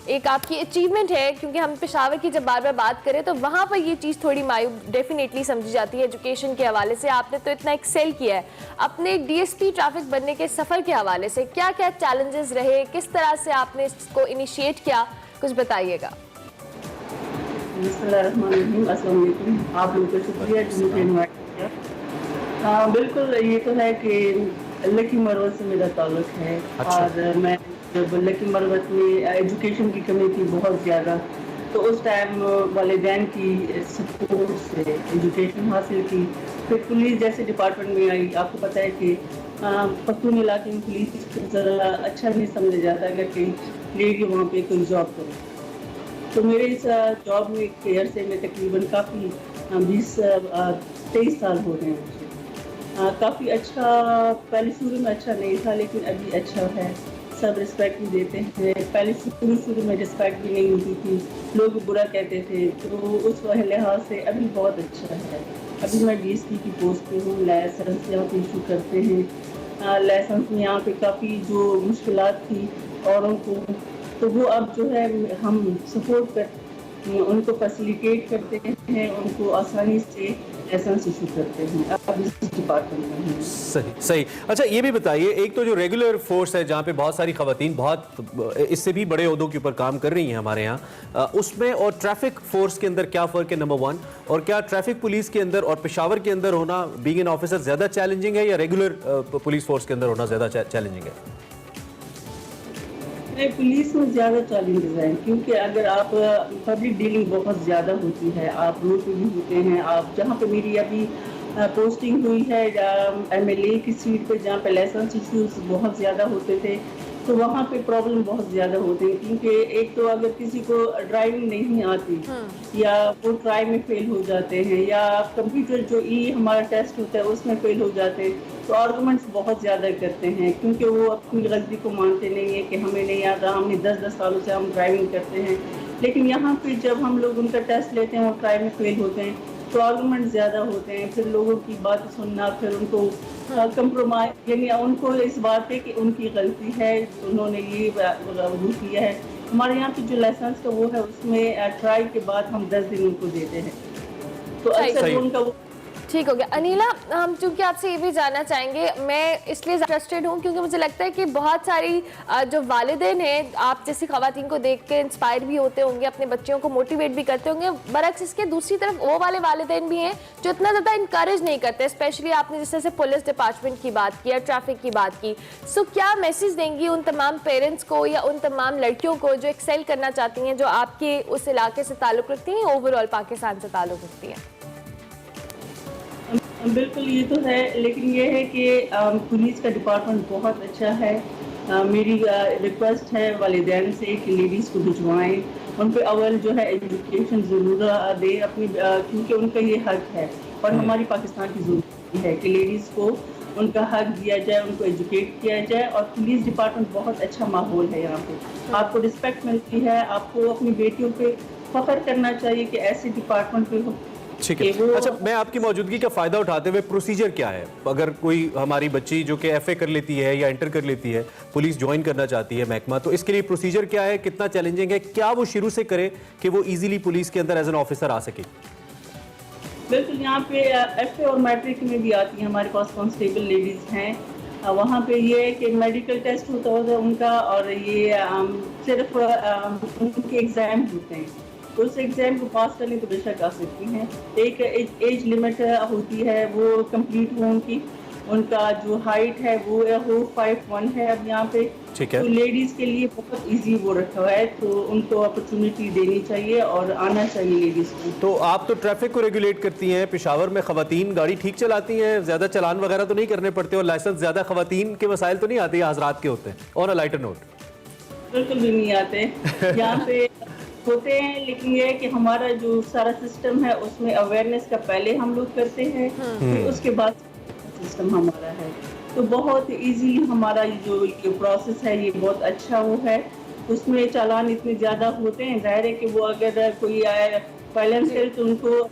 एक आपकी अचीवमेंट है, क्योंकि हम पेशावर की जब बार बार बात करें तो वहाँ पर ये चीज़ थोड़ी मायूब डेफिनेटली समझी जाती है एजुकेशन के हवाले से। आपने तो इतना एक्सेल किया है अपने डीएसपी ट्रैफिक बनने के सफ़र के हवाले से। क्या क्या चैलेंजेस रहे, किस तरह से आपने इसको इनिशिएट किया, कुछ बताइएगा। अस्सलाम वालेकुम, आप लोगों का शुक्रिया कि मुझे इनवाइट किया। हाँ बिल्कुल, ये तो है कि लकी मरवत से मेरा ताल्लुक है। अच्छा। और मैं जब लकी मरवत में एजुकेशन की कमी थी बहुत ज़्यादा, तो उस टाइम वालिदैन की सपोर्ट से एजुकेशन हासिल की। फिर पुलिस जैसे डिपार्टमेंट में आई। आपको पता है कि पख्तून इलाके में पुलिस ज़रा अच्छा नहीं समझा जाता अगर कहीं लेडी वहाँ पे कोई जॉब करे। तो मेरे इस जॉब में केयर से मैं तकरीबन काफ़ी 20-23 साल हो गए हैं मुझे। काफ़ी अच्छा, पहले शुरू में अच्छा नहीं था लेकिन अभी अच्छा है। सब रिस्पेक्ट भी देते हैं। पहले शुरू में रिस्पेक्ट भी नहीं मिलती थी, लोग बुरा कहते थे, तो उस लिहाज से अभी बहुत अच्छा है। अभी मैं डीएसपी की पोस्ट पे हूँ। लाइसेंस यहाँ पे इशू करते हैं। लाइसेंस में यहाँ पे काफ़ी जो मुश्किलात थी औरों को, तो वो अब जो है हम सपोर्ट कर उनको फैसिलिटेट करते हैं, उनको आसानी से लाइसेंस इशू करते हैं। अब इस डिपार्टमेंट में हैं। सही। अच्छा ये भी बताइए, एक तो जो रेगुलर फोर्स है जहाँ पे बहुत सारी खवातीन बहुत इससे भी बड़े ओहदों के ऊपर काम कर रही हैं हमारे यहाँ, उसमें और ट्रैफिक फोर्स के अंदर क्या फ़र्क है नंबर 1, और क्या ट्रैफिक पुलिस के अंदर और पेशावर के अंदर होना बीइंग एन ऑफिसर ज़्यादा चैलेंजिंग है या रेगुलर पुलिस फोर्स के अंदर होना ज़्यादा चैलेंजिंग है? पुलिस में ज़्यादा चैलेंजेस हैं, क्योंकि अगर आप पब्लिक डीलिंग बहुत ज़्यादा होती है, आप रोड पे भी होते हैं। आप जहाँ पे मेरी अभी पोस्टिंग हुई है एमएलए की सीट पे, जहाँ पे लाइसेंस इश्यूज बहुत ज़्यादा होते थे, तो वहाँ पे प्रॉब्लम बहुत ज़्यादा होते हैं। क्योंकि एक तो अगर किसी को ड्राइविंग नहीं आती या वो ट्राई में फेल हो जाते हैं, या कंप्यूटर जो हमारा टेस्ट होता है उसमें फेल हो जाते हैं, तो आर्गूमेंट्स बहुत ज़्यादा करते हैं, क्योंकि वो अपनी गलती को मानते नहीं है कि हमें नहीं आता, हमने 10-10 सालों से हम ड्राइविंग करते हैं। लेकिन यहाँ पे जब हम लोग उनका टेस्ट लेते हैं और ट्राई में फेल होते हैं तो आर्गूमेंट ज़्यादा होते हैं। फिर लोगों की बात सुनना, फिर उनको कंप्रोमाइज, यानी उनको इस बात पे कि उनकी गलती है, उन्होंने ये वो किया है। हमारे यहाँ की जो लाइसेंस का वो है उसमें ट्राई के बाद हम 10 दिन उनको देते हैं, तो अक्सर उनका वो ठीक हो गया। अनीला, हम चूंकि आपसे ये भी जानना चाहेंगे, मैं इसलिए इंटरेस्टेड हूँ क्योंकि मुझे लगता है कि बहुत सारी जो वालिदैन हैं आप जैसी खवातीन को देख के इंस्पायर भी होते होंगे, अपने बच्चों को मोटिवेट भी करते होंगे। बरक्स इसके दूसरी तरफ वो वाले वालिदैन भी हैं जो इतना ज़्यादा इंकरेज नहीं करते, स्पेशली आपने जिस तरह से पुलिस डिपार्टमेंट की बात की या ट्रैफिक की बात की। सो क्या मैसेज देंगी उन तमाम पेरेंट्स को या उन तमाम लड़कियों को जो एक्सेल करना चाहती हैं, जो आपके उस इलाके से ताल्लुक़ रखती हैं, ओवरऑल पाकिस्तान से ताल्लुक़ रखती हैं? बिल्कुल, ये तो है, लेकिन ये है कि पुलिस का डिपार्टमेंट बहुत अच्छा है। मेरी रिक्वेस्ट है वालिदैन से कि लेडीज़ को भिजवाएं, उन पे अव्वल जो है एजुकेशन ज़रूर दे अपनी, क्योंकि उनका ये हक है और हमारी पाकिस्तान की ज़रूरत है कि लेडीज़ को उनका हक दिया जाए, उनको एजुकेट किया जाए। और पुलिस डिपार्टमेंट बहुत अच्छा माहौल है यहाँ पे, आपको रिस्पेक्ट मिलती है, आपको अपनी बेटियों पे फ़ख्र करना चाहिए कि ऐसे डिपार्टमेंट पे ठीक है। अच्छा, मैं आपकी मौजूदगी का फायदा उठाते हुए प्रोसीजर क्या है, अगर कोई हमारी बच्ची जो कि एफए कर लेती है या इंटर कर लेती है, पुलिस ज्वाइन करना चाहती है महकमा, तो इसके लिए प्रोसीजर क्या है, कितना चैलेंजिंग है, क्या वो शुरू से करे कि वो इजीली पुलिस के अंदर एज एन ऑफिसर आ सके? बिल्कुल, यहाँ पे एफए और मैट्रिक में भी आती है, हमारे पास कांस्टेबल लेडीज हैं। वहाँ पे ये है कि मेडिकल टेस्ट होता है उनका, और ये सिर्फ उनके एग्जाम होते हैं, तो उस एग्जाम को पास करने तो बेशक आ सकती हैं। एक एज लिमिट होती है, वो कंप्लीट हो उनका जो हाइट है वो 5'1" है अब यहाँ पे। ठीक है। तो लेडीज के लिए बहुत इजी वो रखा हुआ है, तो उनको अपॉर्चुनिटी देनी चाहिए और आना चाहिए लेडीज को। तो आप तो ट्रैफिक को रेगुलेट करती हैं, पेशावर में खवातीन गाड़ी ठीक चलाती हैं, ज्यादा चालान वगैरह तो नहीं करने पड़ते, और लाइसेंस ज्यादा खवातीन के वसाइल तो नहीं आते या हजरात के होते हैं? और अ लाइटर नोट, बिल्कुल भी नहीं आते यहाँ पे होते हैं, लेकिन ये है कि हमारा जो सारा सिस्टम है उसमें अवेयरनेस का पहले हम लोग करते हैं, फिर उसके बाद सिस्टम हमारा है, तो बहुत इजी हमारा जो ये प्रोसेस है ये बहुत अच्छा वो है। उसमें चालान इतने ज़्यादा होते हैं, जाहिर है कि वो अगर कोई वायलेंस करे तो उनको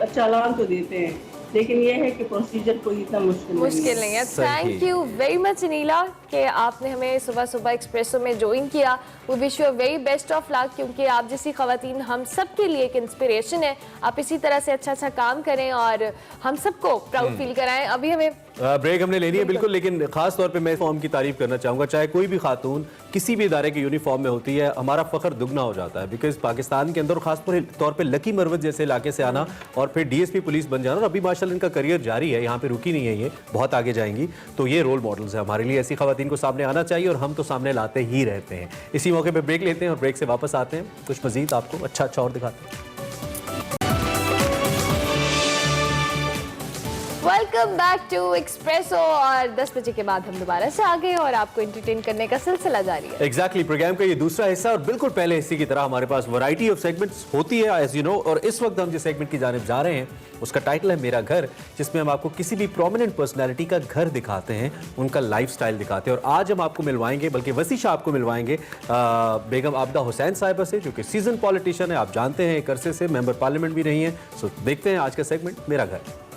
चालान तो देते हैं, लेकिन ये है कि प्रोसीजर कोई इतना मुश्किल नहीं है। Thank you very much Neela कि आपने हमें सुबह सुबह एक्सप्रेसो में ज्वाइन किया। We wish you very best of luck, क्योंकि आप जैसी खवातीन हम सब के लिए एक इंस्पिरेशन है। आप इसी तरह से अच्छा काम करें और हम सबको प्राउड फील कराएं। अभी हमें ब्रेक हमने लेनी है बिल्कुल, लेकिन खास तौर पे मैं यूनिफॉर्म की तारीफ करना चाहूँगा। चाहे कोई भी खातून किसी भी इदारे के यूनिफॉर्म में होती है, हमारा फख्र दुगना हो जाता है, बिकॉज पाकिस्तान के अंदर खास तौर पे लकी मरवत जैसे इलाके से आना और फिर डीएसपी पुलिस बन जाना, और अभी माशाल्लाह इनका करियर जारी है, यहाँ पे रुकी नहीं है, ये बहुत आगे जाएंगी। तो ये रोल मॉडल्स है हमारे लिए, ऐसी खवातीन को सामने आना चाहिए और हम तो सामने लाते ही रहते हैं। इसी मौके पर ब्रेक लेते हैं और ब्रेक से वापस आते हैं, कुछ मजीद आपको अच्छा और दिखाते हैं। वेलकम बैक टू एक्सप्रेसो, और 10 बजे के बाद हम दोबारा से आ गए और आपको एंटरटेन करने का सिलसिला जारी है। एग्जैक्टली, प्रोग्राम का ये दूसरा हिस्सा, और बिल्कुल पहले हिस्से की तरह हमारे पास वैरायटी ऑफ सेगमेंट्स होती है एज यू नो, और इस वक्त हम जिस सेगमेंट की जानिब जा रहे हैं उसका टाइटल है मेरा घर, जिसमें हम आपको किसी भी प्रोमिनेंट पर्सनैलिटी का घर दिखाते हैं, उनका लाइफस्टाइल दिखाते हैं। और आज हम आपको मिलवाएंगे, बल्कि वसीशा आपको मिलवाएंगे बेगम आबदा हुसैन साहिबा से, जो कि सीजन पॉलिटिशियन है, आप जानते हैं, एक अरसे से मेंबर पार्लियामेंट भी रही हैं। सो देखते हैं आज का सेगमेंट मेरा घर।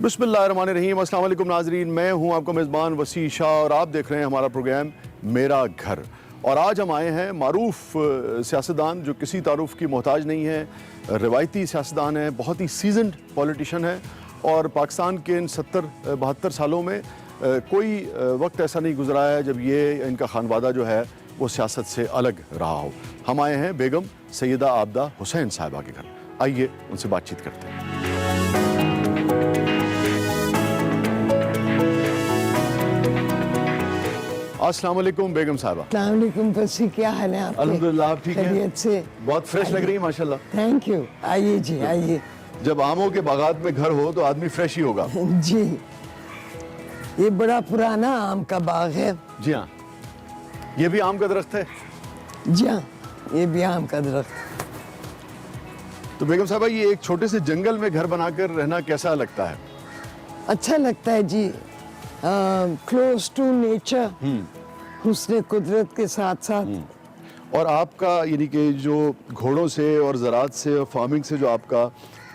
बिस्मिल्लाहिर्रहमानिर्रहीम, अस्सलाम वालेकुम नाजरीन, मैं हूं आपका मेज़बान वसी शाह और आप देख रहे हैं हमारा प्रोग्राम मेरा घर। और आज हम आए हैं मारूफ सियासतदान जो किसी तारुफ की मोहताज नहीं है, रिवायती सियासतदान है, बहुत ही सीजनड पॉलिटिशियन है, और पाकिस्तान के इन 70-72 सालों में कोई वक्त ऐसा नहीं गुजरा है जब ये इनका खानवादा जो है वो सियासत से अलग रहा हो। हम आए हैं बेगम सैयदा आबदा हुसैन साहिबा के घर, आइए उनसे बातचीत करते हैं। अस्सलाम वालेकुम बेगम साहबा। अस्सलाम वालेकुम वसी, क्या हाल है आपके? अल्हम्दुलिल्लाह, आप ठीक हैं? खैरियत से? बहुत फ्रेश लग रही है माशाल्लाह। थैंक यू, आइए जी आइए। जब आमों के बागात में घर हो तो आदमी फ्रेश ही होगा। जी, ये बड़ा पुराना आम का बाग है। जी हाँ, ये भी आम का दरख्त है? जी हाँ, ये भी आम का दरख्त। तो बेगम साहबा, ये एक छोटे से जंगल में घर बनाकर रहना कैसा लगता है? अच्छा लगता है जी, क्लोज टू नेचर, हुस्न कुदरत के साथ साथ। और आपका यानी कि जो घोड़ों से और ज़राअत से और फार्मिंग से जो आपका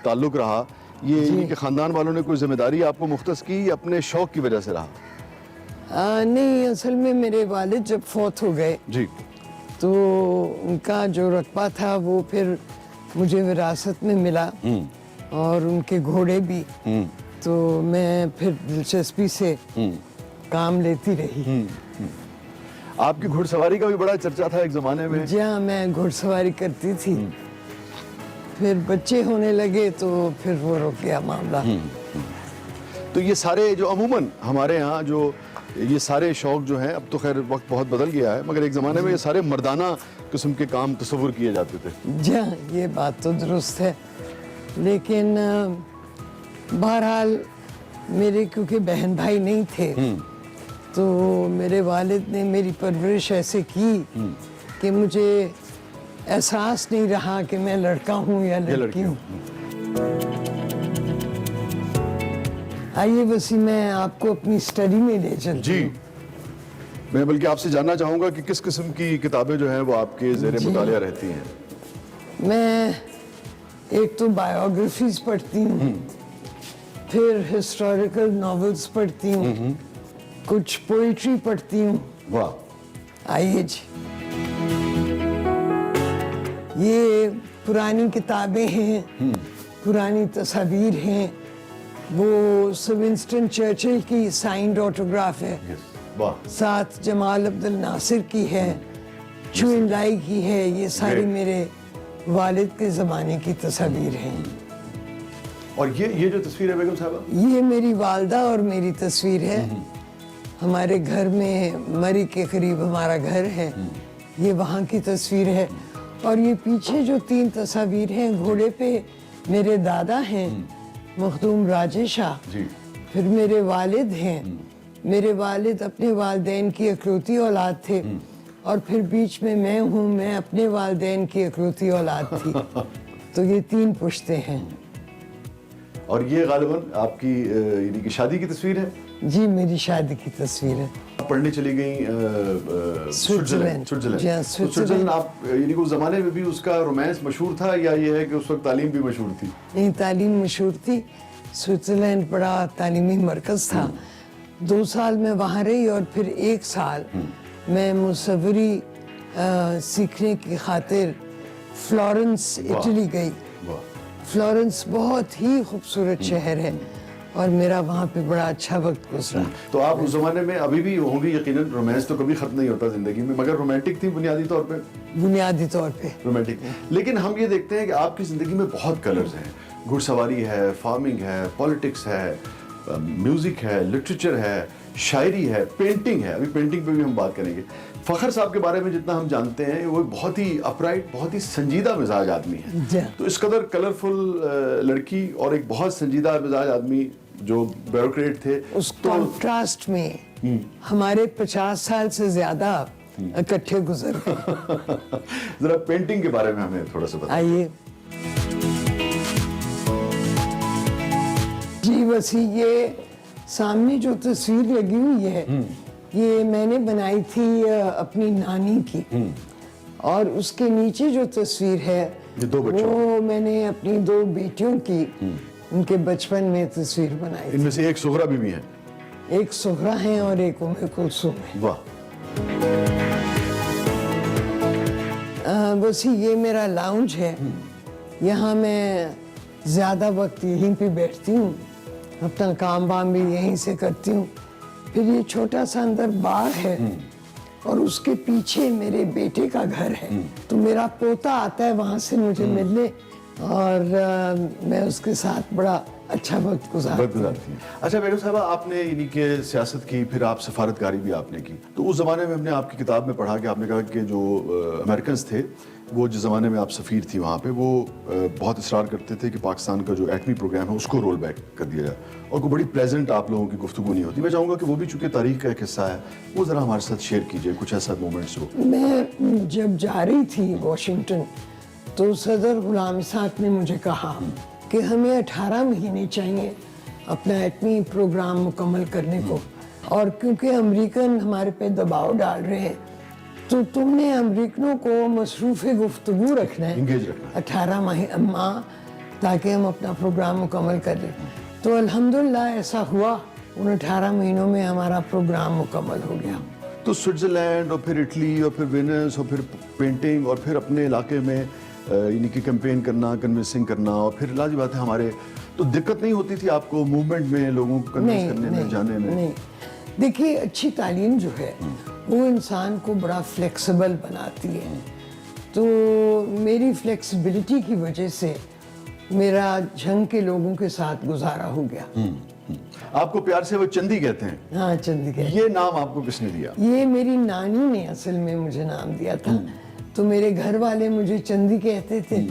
ताल्लुक़ रहा, ये यानी कि ख़ानदान वालों ने कोई जिम्मेदारी आपको मुख्तस की या अपने शौक़ की वजह से रहा? नहीं, असल में मेरे वालिद जब फौत हो गए जी, तो उनका जो रकबा था वो फिर मुझे विरासत में मिला, और उनके घोड़े भी। तो मैं फिर दिलचस्पी से काम लेती रही। आपकी घुड़सवारी का भी बड़ा चर्चा था एक ज़माने में। जी हाँ, मैं घुड़सवारी करती थी, फिर बच्चे होने लगे तो फिर वो रुक गया मामला। तो ये सारे जो अमूमन हमारे यहाँ जो ये सारे शौक़ जो हैं, अब तो खैर वक्त बहुत बदल गया है, मगर एक ज़माने में ये सारे मर्दाना किस्म के काम तस्वुर किए जाते थे। जी हाँ, ये बात तो दुरुस्त है, लेकिन बहरहाल मेरे क्योंकि बहन भाई नहीं थे, तो मेरे वालिद ने मेरी परवरिश ऐसे की कि मुझे एहसास नहीं रहा कि मैं लड़का हूँ या लड़की हूँ। आइए वसी, मैं आपको अपनी स्टडी में ले चलती हूँ। मैं बल्कि आपसे जानना चाहूँगा कि किस किस्म की किताबें जो हैं वो आपके ज़ेर मुतालिया रहती हैं? मैं एक तो बायोग्राफीज पढ़ती हूँ, फिर हिस्टोरिकल नॉवेल्स पढ़ती हूँ, कुछ पोइट्री पढ़ती हूँ। वाह। आइए जी, ये पुरानी किताबें हैं, पुरानी तस्वीर हैं। वो सर विंस्टन चर्चिल की साइंड ऑटोग्राफ है, वाह। साथ जमाल अब्दुल नासिर की है, चू लाई की है। ये सारी Great. मेरे वालिद के ज़माने की तस्वीर हैं। और ये जो तस्वीर है बेगम साहबा, ये मेरी वालदा और मेरी तस्वीर है। हमारे घर में मरी के करीब हमारा घर है, ये वहाँ की तस्वीर है। और ये पीछे जो 3 तस्वीर हैं, घोड़े पे मेरे दादा हैं मखदूम राजेश शाह, जी। फिर मेरे वालिद हैं। मेरे वालिद अपने वालिदैन की इकलौती औलाद थे, और फिर बीच में मैं हूँ, मैं अपने वालिदैन की इकलौती औलाद थी। तो ये 3 पुश्ते हैं। और ये गालिबन आपकी यानी कि शादी की तस्वीर है? जी, मेरी शादी की तस्वीर है। आप पढ़ने चली गई स्विट्जरलैंड। स्विट्जरलैंड। जी हाँ, तो स्विट्जरलैंड। स्विट्जरलैंड आप यानी कि उस जमाने में भी उसका रोमांस मशहूर था, या ये है कि उस वक्त तालीम भी मशहूर थी? नहीं, तालीम मशहूर थी। स्विट्जरलैंड बड़ा तालीमी मरकज़ था। 2 साल मैं वहाँ रही, और फिर 1 साल मैं मुसव्वरी सीखने की खातिर फ्लोरेंस इटली गई। वाह। फ्लोरेंस बहुत ही खूबसूरत शहर है, और मेरा वहाँ पे बड़ा अच्छा वक्त गुजरा। तो आप उस जमाने में अभी भी होंगी यकीनन, रोमांस तो कभी खत्म नहीं होता जिंदगी में, मगर रोमांटिक थी बुनियादी तौर पे? बुनियादी तौर पे रोमांटिक। लेकिन हम ये देखते हैं कि आपकी जिंदगी में बहुत कलर्स हैं। घुड़सवारी है, फार्मिंग है, पॉलिटिक्स है, म्यूजिक है, लिटरेचर है, शायरी है, पेंटिंग है। अभी पेंटिंग पे भी हम बात करेंगे। फखर साहब के बारे में जितना हम जानते हैं, वो बहुत ही अपराइट, बहुत ही संजीदा मिजाज आदमी है। जी। तो इस कदर कलरफुल लड़की और एक बहुत संजीदा मिजाज आदमी जो ब्यूरोक्रेट थे, उस कॉन्ट्रास्ट में हमारे 50 साल से ज्यादा इकट्ठे गुजर गए। जरा पेंटिंग के बारे में हमें थोड़ा सा बताइए। आइए जी। वसी, ये सामने जो तस्वीर लगी हुई है, ये मैंने बनाई थी अपनी नानी की। और उसके नीचे जो तस्वीर है, ये 2 बच्चों वो मैंने अपनी 2 बेटियों की, उनके बचपन में तस्वीर बनाई थी। इनमें से एक सुगरा बीबी है। एक सुगरा है और एक उम्मे कुलसूम है। वाह। बस ये मेरा लाउंज है। यहाँ मैं ज़्यादा वक्त यहीं पे बैठती हूँ, अपना काम वाम भी यहीं से करती हूँ। फिर ये छोटा सा अंदर बार है, और उसके पीछे मेरे बेटे का घर है। तो मेरा पोता आता है वहाँ से मुझे मिलने, और मैं उसके साथ बड़ा अच्छा वक्त गुजारती हूँ। अच्छा बेगम साहबा, आपने यानी कि सियासत की, फिर आप सफारतकारी भी आपने की। तो उस ज़माने में हमने आपकी किताब में पढ़ा कि आपने कहा कि जो अमेरिकन्स थे, वो जिस ज़माने में आप सफ़ीर थी वहाँ पे, वो बहुत इसरार करते थे कि पाकिस्तान का जो एटमी प्रोग्राम है उसको रोल बैक कर दिया जाए, और कोई बड़ी प्लेजेंट आप लोगों की गुफ्तगू नहीं होती। मैं चाहूँगा कि वो भी चूँकि तारीख का एक हिस्सा है, वो ज़रा हमारे साथ शेयर कीजिए कुछ ऐसा मोमेंट्स हो। मैं जब जा रही थी वॉशिंगटन, तो सदर गुलाम इसाक ने मुझे कहा कि हमें 18 महीने चाहिए अपना एटमी प्रोग्राम मुकम्मल करने को, और क्योंकि अमेरिकन हमारे पे दबाव डाल रहे हैं, तो तुमने अमेरिकनों को मसरूफ़ गुफ्तगू रखना है, Engage रखना है। 18 माह, ताकि हम अपना प्रोग्राम मुकम्मल कर लें। तो अल्हम्दुलिल्लाह ऐसा हुआ, उन 18 महीनों में हमारा प्रोग्राम मुकम्मल हो गया। तो स्विट्ज़रलैंड और फिर इटली और फिर वेनिस और फिर पेंटिंग और फिर अपने इलाके में यानी कि कैंपेन करना, कन्विंसिंग करना, और फिर लाजी बात है हमारे, तो दिक्कत नहीं होती थी आपको मूवमेंट में लोगों को कन्विंस करने में, जाने में? नहीं, देखिए, अच्छी तालीम जो है वो इंसान को बड़ा फ्लेक्सिबल बनाती है। तो मेरी फ्लेक्सिबिलिटी की वजह से मेरा झंग के लोगों के साथ गुजारा हो गया। आपको प्यार से वो चंदी कहते हैं? हाँ, चंदी कहते। ये नाम आपको किसने दिया? ये मेरी नानी ने असल में मुझे नाम दिया था। तो मेरे घर वाले मुझे चंदी कहते थे,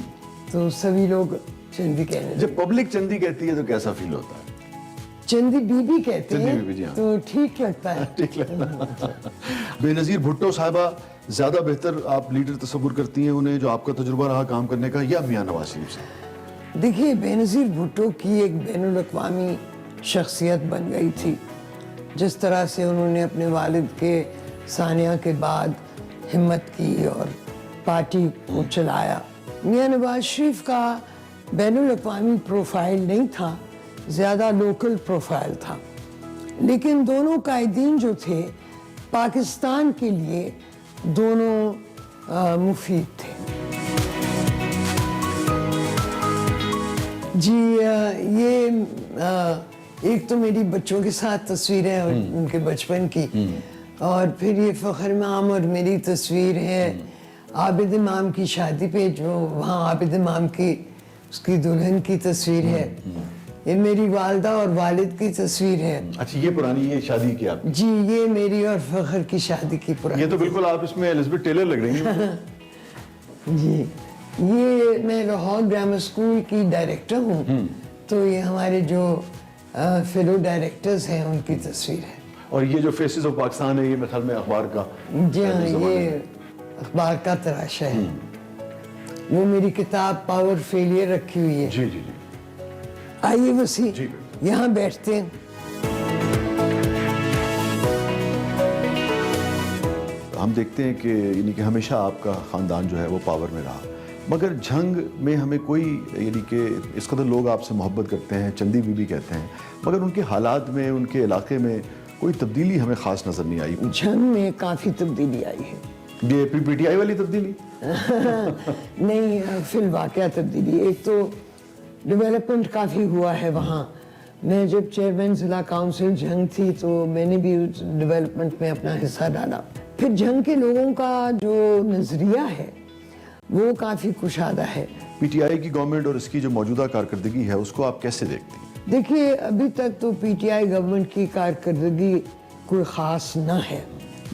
तो सभी लोग चंदी कहने लगे। जब पब्लिक चंदी कहती है तो कैसा फील होता है? चंदी बीबी कहते चंदी हैं, बीबी, जी हाँ। तो ठीक लगता है। ठीक लगता। बेनज़ीर भुट्टो साहिबा, ज़्यादा बेहतर आप लीडर तस्वुर करती हैं उन्हें जो आपका तजुर्बा रहा काम करने का, या मियां नवाज शरीफ साहब? देखिए, बेनज़ीर भुट्टो की एक बैनुल-अक़वामी शख्सियत बन गई थी। जिस तरह से उन्होंने अपने वालिद के सानिया के बाद हिम्मत की और पार्टी को चलाया। मियां नवाज शरीफ का बैनुल अक़वामी प्रोफाइल नहीं था, ज़्यादा लोकल प्रोफाइल था, लेकिन दोनों कायदीन जो थे पाकिस्तान के लिए दोनों मुफीद थे। जी ये एक तो मेरी बच्चों के साथ तस्वीर है उनके बचपन की, और फिर ये फ़ख्र इमाम और मेरी तस्वीर है आबिद इमाम की शादी पे, जो वहाँ आबिद इमाम की उसकी दुल्हन की तस्वीर है। ये मेरी वालदा और वालिद की तस्वीर है। अच्छा, ये पुरानी ये शादी की आप? जी, ये मेरी और फ़ख्र की शादी की पुरानी। ये तो बिल्कुल आप इसमें एलिज़ाबेथ टेलर लग रही हैं। जी, ये मैं लाहौर ग्रामर स्कूल की डायरेक्टर हूँ, तो ये हमारे जो फेलो डायरेक्टर्स हैं उनकी तस्वीर है। और ये जो फेसेस ऑफ पाकिस्तान है, ये मेरे ख्याल में अखबार का? जी हाँ, ये अखबार का तराशा है। वो मेरी किताब पावर फेलियर रखी हुई है। जी जी जी। आइए वसी, जी। यहाँ बैठते हैं। हम देखते हैं कि यानी कि हमेशा आपका ख़ानदान जो है वो पावर में रहा, मगर जंग में हमें कोई यानी कि इस कदर लोग आपसे मोहब्बत करते हैं, चंदी बीबी कहते हैं, मगर उनके हालात में, उनके इलाके में कोई तब्दीली हमें ख़ास नज़र नहीं आई। जंग में काफ़ी तब्दीली आई है। ये PTI वाली तब्दीली? नहीं, फिल वाक़या तब्दीली। एक तो डेवलपमेंट काफ़ी हुआ है वहाँ। मैं जब चेयरमैन ज़िला काउंसिल जंग थी तो मैंने भी उस डेवलपमेंट में अपना हिस्सा डाला। फिर जंग के लोगों का जो नज़रिया है वो काफ़ी कुशादा है। PTI की गवर्नमेंट और इसकी जो मौजूदा कारकर्दगी है उसको आप कैसे देखती हैं? देखिए, अभी तक तो PTI गवर्नमेंट की कारकर्दगी कोई ख़ास ना है,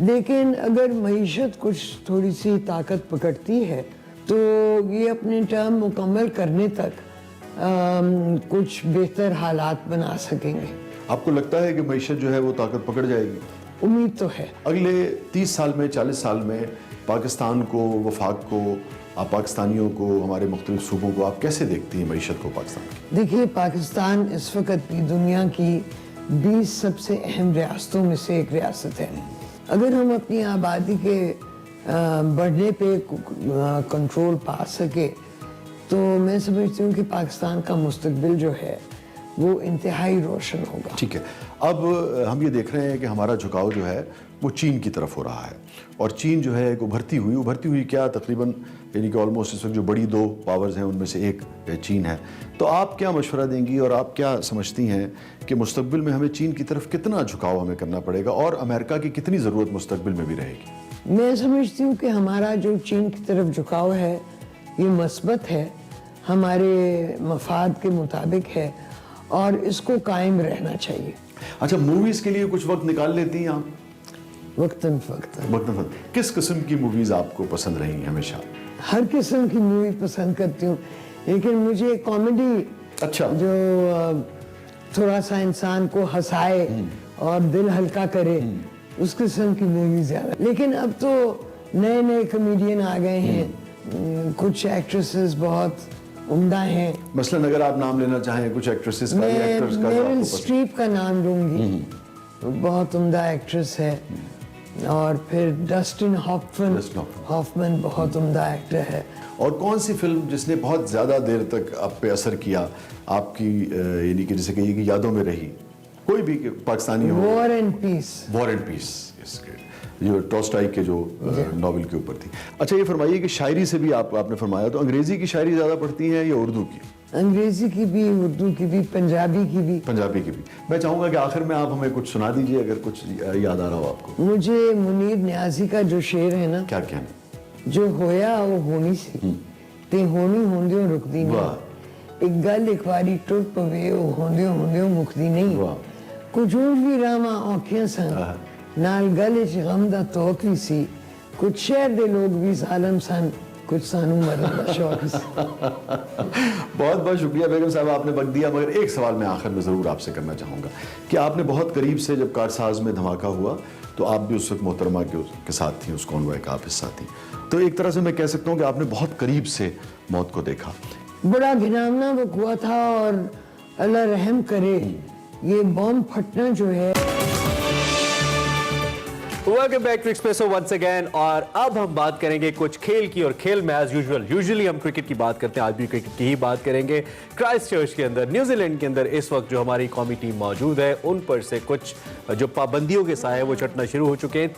लेकिन अगर मईशत कुछ थोड़ी सी ताकत पकड़ती है तो ये अपने टर्म मुकम्मल करने तक कुछ बेहतर हालात बना सकेंगे। आपको लगता है कि मईशत जो है वो ताकत पकड़ जाएगी? उम्मीद तो है। अगले 30 साल में, 40 साल में पाकिस्तान को, वफाक को, आप पाकिस्तानियों को, हमारे मुख्तलिफ सूबों को आप कैसे देखती हैं मईशत को पाकिस्तान की? देखिए, पाकिस्तान इस वक्त भी दुनिया की 20 सबसे अहम रियासतों में से एक रियासत है। अगर हम अपनी आबादी के बढ़ने पे कंट्रोल पा सके तो मैं समझती हूँ कि पाकिस्तान का मुस्तकबिल जो है वो इंतहाई रोशन होगा। ठीक है, अब हम ये देख रहे हैं कि हमारा झुकाव जो है वो चीन की तरफ हो रहा है, और चीन जो है एक उभरती हुई क्या तकरीबन यानी कि ऑलमोस्ट इस वक्त जो बड़ी दो पावर्स हैं उनमें से एक चीन है। तो आप क्या मशवरा देंगी और आप क्या समझती हैं कि मुस्तकबिल में हमें चीन की तरफ कितना झुकाव हमें करना पड़ेगा और अमेरिका की कितनी ज़रूरत मुस्तकबिल में भी रहेगी? मैं समझती हूँ कि हमारा जो चीन की तरफ झुकाव है ये मस्बत है, हमारे मफाद के मुताबिक है और इसको कायम रहना चाहिए। अच्छा, मूवीज़ के लिए कुछ वक्त निकाल लेती हैं आप? वक्तन फ़क्तन। किस किस्म की मूवीज़ आपको पसंद रही हमेशा? हर किस्म की मूवी पसंद करती हूँ, लेकिन मुझे कॉमेडी, अच्छा, जो थोड़ा सा इंसान को हंसाए और दिल हल्का करे, उस किस्म की मूवी ज़्यादा। लेकिन अब तो नए नए कॉमेडियन आ गए हैं, कुछ एक्ट्रेसेस बहुत उम्दा हैं। मसलन अगर आप नाम लेना चाहें कुछ एक्ट्रेसेस का या एक्टर्स का, मेरिल स्ट्रीप का नाम लूँगी, बहुत उम्दा एक्ट्रेस है। और फिर डस्टिन हॉफमैन बहुत उम्दा एक्टर है। और कौन सी फिल्म जिसने बहुत ज़्यादा देर तक आप पे असर किया आपकी, यानी कि जैसे कि ये यादों में रही, कोई भी पाकिस्तानी हो? वॉर एंड पीस, जो टॉल्स्टॉय के जो नॉवेल के ऊपर थी। अच्छा, ये फरमाइए कि शायरी से भी आपने फरमाया, तो अंग्रेजी की शायरी ज़्यादा पढ़ती हैं या उर्दू की? अंग्रेजी की भी, उर्दू की भी, पंजाबी की भी। मैं चाहूँगा कि आखिर में आप हमें कुछ सुना दीजिए अगर कुछ याद आ रहा हो आपको। मुझे मुनीर न्याजी का जो शेर है ना, क्या कहना, जो होया वो होनी सी ते होनी होंदियों रुकदी नहीं, एक गल एक बारी टुर पवे वो होंदियों मुकदी नहीं, कुछ भी रामा औखियां सन नाल गल च गम दा तोक भी सी, कुछ शहर दे लोग भी जालिम सन, कुछ सानू मरन दा शौक सी। बहुत बहुत शुक्रिया बेगम साहब, आपने वक्त दिया। मगर एक सवाल मैं आखिर में ज़रूर आपसे करना चाहूँगा कि आपने बहुत करीब से, जब कारसाज में धमाका हुआ तो आप भी उस वक्त मोहतरमा के साथ थी, उस कॉन्वॉय का आप हिस्सा थी, तो एक तरह से मैं कह सकता हूँ कि आपने बहुत करीब से मौत को देखा। बड़ा घिनौना वक़्वा था और अल्लाह रहम करे ये बॉम्ब फटना जो है welcome back to Expresso once again. और अब हम बात करेंगे कुछ खेल की, और खेल में एज यूजुअल यूजुअली हम क्रिकेट की बात करते हैं, आज भी क्रिकेट की ही बात करेंगे। क्राइस्टचर्च के अंदर, न्यूजीलैंड के अंदर इस वक्त जो हमारी कौमी टीम मौजूद है, उन पर से कुछ जो पाबंदियों के साए वो छटना शुरू हो चुके हैं।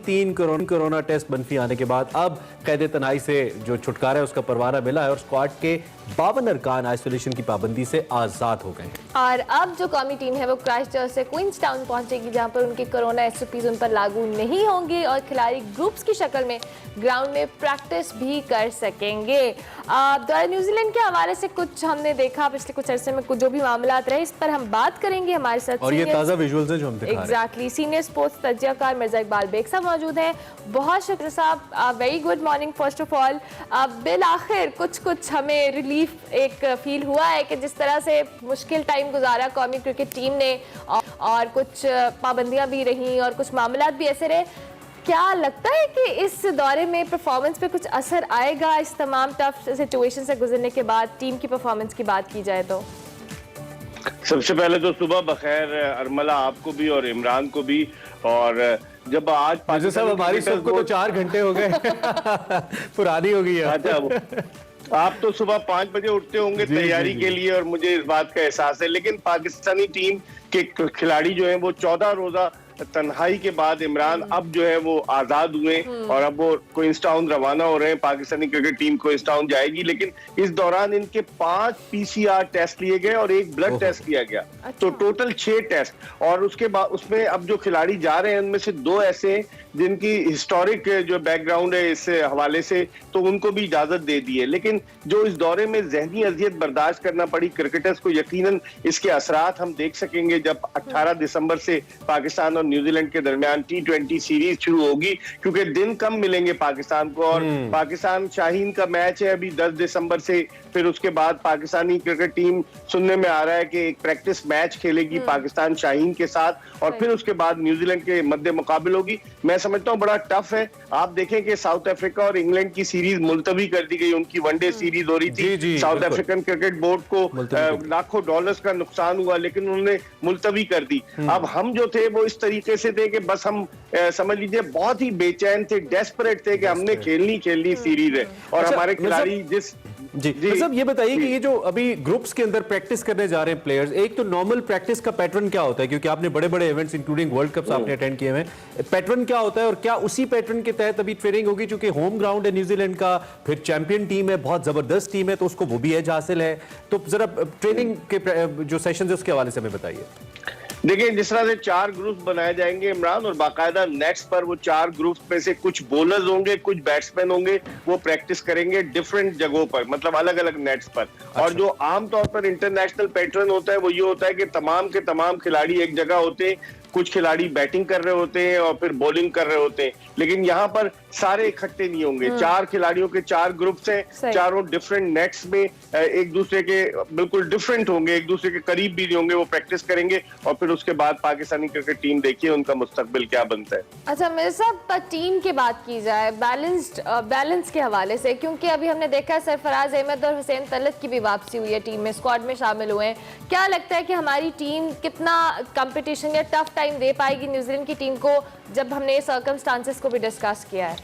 तीन कोरोना टेस्ट मनफी आने के बाद अब कैद तनाई से जो छुटकारा है उसका परवाना मिला है और स्क्वाड के 52 अरकान आइसोलेशन की पाबंदी से आजाद हो गए। और अब जो कौमी टीम है वो क्राइस्टचर्च से क्वींसटाउन पहुंचेगी, जहां पर उनके कोरोना एसओपीज उन पर लागू नहीं होंगे और खिलाड़ी ग्रुप्स की शक्ल में ग्राउंड में प्रैक्टिस भी कर सकेंगे। द्वारा न्यूजीलैंड के हवाले से कुछ हमने देखा पिछले कुछ अरसे में, कुछ जो भी मामला रहे इस पर हम बात करेंगे। हमारे साथ और ये ताज़ा विजुअल्स हैं जो हम दिखा रहे हैं। एग्जैक्टली सीनियर स्पोर्ट्स तज्जियाकार मिर्जा इकबाल बेग साहब मौजूद हैं। बहुत शुक्रिया साहब, very good morning first of all. बिल आखिर कुछ हमें रिलीफ एक फील हुआ है कि जिस तरह से मुश्किल टाइम गुजारा कौमी क्रिकेट टीम ने और कुछ पाबंदियां भी रहीं और कुछ मामला भी ऐसे रहे। क्या लगता है कि इस दौरे में परफॉर्मेंस पे कुछ असर आएगा इस तमाम टफ सिचुएशन से गुजरने के बाद? टीम की परफॉर्मेंस की बात की जाए तो सबसे पहले तो सुबह बखैर अरमला, आपको भी और इमरान को भी। और जब आज साहब हमारी सबको तो 4 घंटे हो गए पुरानी हो गई है। अच्छा, आप तो सुबह 5 बजे उठते होंगे तैयारी के लिए और मुझे इस बात का एहसास है। लेकिन पाकिस्तानी टीम के खिलाड़ी जो हैं वो 14 रोजा तन्हाई के बाद इमरान अब जो है वो आजाद हुए और अब वो क्वींसटाउन रवाना हो रहे हैं। पाकिस्तानी क्रिकेट टीम क्वींसटाउन जाएगी, लेकिन इस दौरान इनके 5 PCR टेस्ट लिए गए और 1 ब्लड टेस्ट लिया गया। तो टोटल 6 टेस्ट। और उसके बाद उसमें अब जो खिलाड़ी जा रहे हैं उनमें से 2 ऐसे हैं जिनकी हिस्टोरिक जो बैकग्राउंड है इस हवाले से, तो उनको भी इजाजत दे दी है। लेकिन जो इस दौरे में जहनी अजियत बर्दाश्त करना पड़ी क्रिकेटर्स को, यकीनन इसके असरात हम देख सकेंगे जब 18 दिसंबर से पाकिस्तान और न्यूजीलैंड के दरमियान T20 सीरीज शुरू होगी, क्योंकि दिन कम मिलेंगे पाकिस्तान को। और पाकिस्तान शाहीन का मैच है अभी 10 दिसंबर से, फिर उसके बाद पाकिस्तानी क्रिकेट टीम सुनने में आ रहा है कि एक प्रैक्टिस मैच खेलेगी पाकिस्तान शाहीन के साथ और फिर उसके बाद न्यूजीलैंड के मध्य मुकाबले होगी। मैं समझता हूँ बड़ा टफ है। आप देखें कि साउथ अफ्रीका और इंग्लैंड की सीरीज मुलतवी कर दी गई, उनकी वनडे सीरीज हो रही थी। साउथ अफ्रीकन क्रिकेट बोर्ड को लाखों डॉलर्स का नुकसान हुआ, लेकिन उन्होंने मुलतवी कर दी। अब हम जो थे वो इस तरीके से थे कि बस हम समझ लीजिए बहुत ही बेचैन थे, डेस्परेट थे कि हमने खेलनी सीरीज है। और हमारे खिलाड़ी जी मतलब ये बताइए कि ये जो अभी ग्रुप्स के अंदर प्रैक्टिस करने जा रहे हैं प्लेयर्स, एक तो नॉर्मल प्रैक्टिस का पैटर्न क्या होता है, क्योंकि आपने बड़े इवेंट्स इंक्लूडिंग वर्ल्ड कप्स आपने अटेंड किए हैं, पैटर्न क्या होता है और क्या उसी पैटर्न के तहत अभी ट्रेनिंग होगी? क्योंकि होम ग्राउंड है न्यूजीलैंड का, फिर चैंपियन टीम है, बहुत जबरदस्त टीम है, तो उसको वो भी एज हासिल है। तो जरा ट्रेनिंग के जो सेशन है उसके हवाले से हमें बताइए। देखिए, जिस तरह से 4 ग्रुप्स बनाए जाएंगे इमरान, और बाकायदा नेट्स पर वो 4 ग्रुप्स में से कुछ बॉलर्स होंगे, कुछ बैट्समैन होंगे, वो प्रैक्टिस करेंगे डिफरेंट जगहों पर, मतलब अलग अलग नेट्स पर। और जो आमतौर पर इंटरनेशनल पैटर्न होता है वो ये होता है कि तमाम के तमाम खिलाड़ी एक जगह होते हैं, कुछ खिलाड़ी बैटिंग कर रहे होते हैं और फिर बॉलिंग कर रहे होते हैं, लेकिन यहाँ पर सारे इकट्ठे नहीं होंगे। 4 खिलाड़ियों के 4 ग्रुप्स हैं, चारों डिफरेंट नेट्स में एक दूसरे के बिल्कुल डिफरेंट होंगे, एक दूसरे के करीब भी नहीं होंगे। वो प्रैक्टिस करेंगे और फिर उसके बाद पाकिस्तानी क्रिकेट टीम देखिए उनका मुस्तकबिल क्या बनता है। अच्छा मेरे साथ टीम की बात की जाए बैलेंस के हवाले से, क्योंकि अभी हमने देखा है सरफराज अहमद और हुसैन तलत की भी वापसी हुई है टीम में, स्क्वाड में शामिल हुए हैं। क्या लगता है कि हमारी टीम कितना कंपटीशन या टफ टाइम दे पाएगी न्यूजीलैंड की टीम को, जब हमने सर्कमस्टांसेस को भी डिस्कस किया है?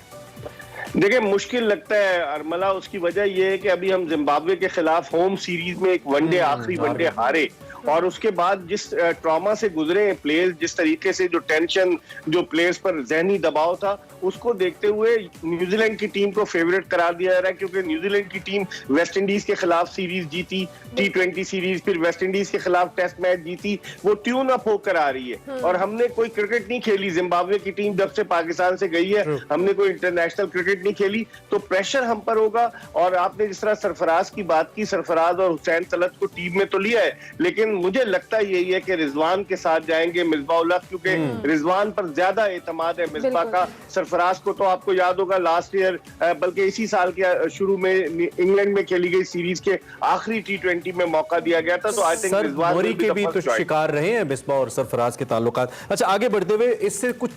देखिए, मुश्किल लगता है अरमला, उसकी वजह यह है कि अभी हम जिम्बाब्वे के खिलाफ होम सीरीज में एक वनडे आखिरी वनडे हारे, और उसके बाद जिस ट्रॉमा से गुजरे हैं प्लेयर्स, जिस तरीके से जो टेंशन, जो प्लेयर्स पर जहनी दबाव था, उसको देखते हुए न्यूजीलैंड की टीम को फेवरेट करार दिया जा रहा है। क्योंकि न्यूजीलैंड की टीम वेस्ट इंडीज के खिलाफ सीरीज जीती, T20 सीरीज, फिर वेस्ट इंडीज के खिलाफ टेस्ट मैच जीती, वो ट्यून अप होकर आ रही है। और हमने कोई क्रिकेट नहीं खेली, जिम्बाब्वे की टीम जब से पाकिस्तान से गई है हमने कोई इंटरनेशनल क्रिकेट नहीं खेली, तो प्रेशर हम पर होगा। और आपने जिस तरह सरफराज की बात की, सरफराज और हुसैन तलत को टीम में तो लिया है, लेकिन मुझे लगता यही है कि रिजवान के साथ जाएंगे, मिसबाह उल हक, क्योंकि रिजवान पर ज्यादा एतमाद है मिसबाह का। सरफराज को तो आपको याद होगा लास्ट ईयर, बल्कि इसी साल के शुरू में इंग्लैंड में खेली गई सीरीज के आखिरी T20 में मौका दिया गया था। तो आई थिंक रिजवान के भी तो शिकार रहे हैं मिसबाह और सरफराज के ताल्लुकात। अच्छा, आगे बढ़ते हुए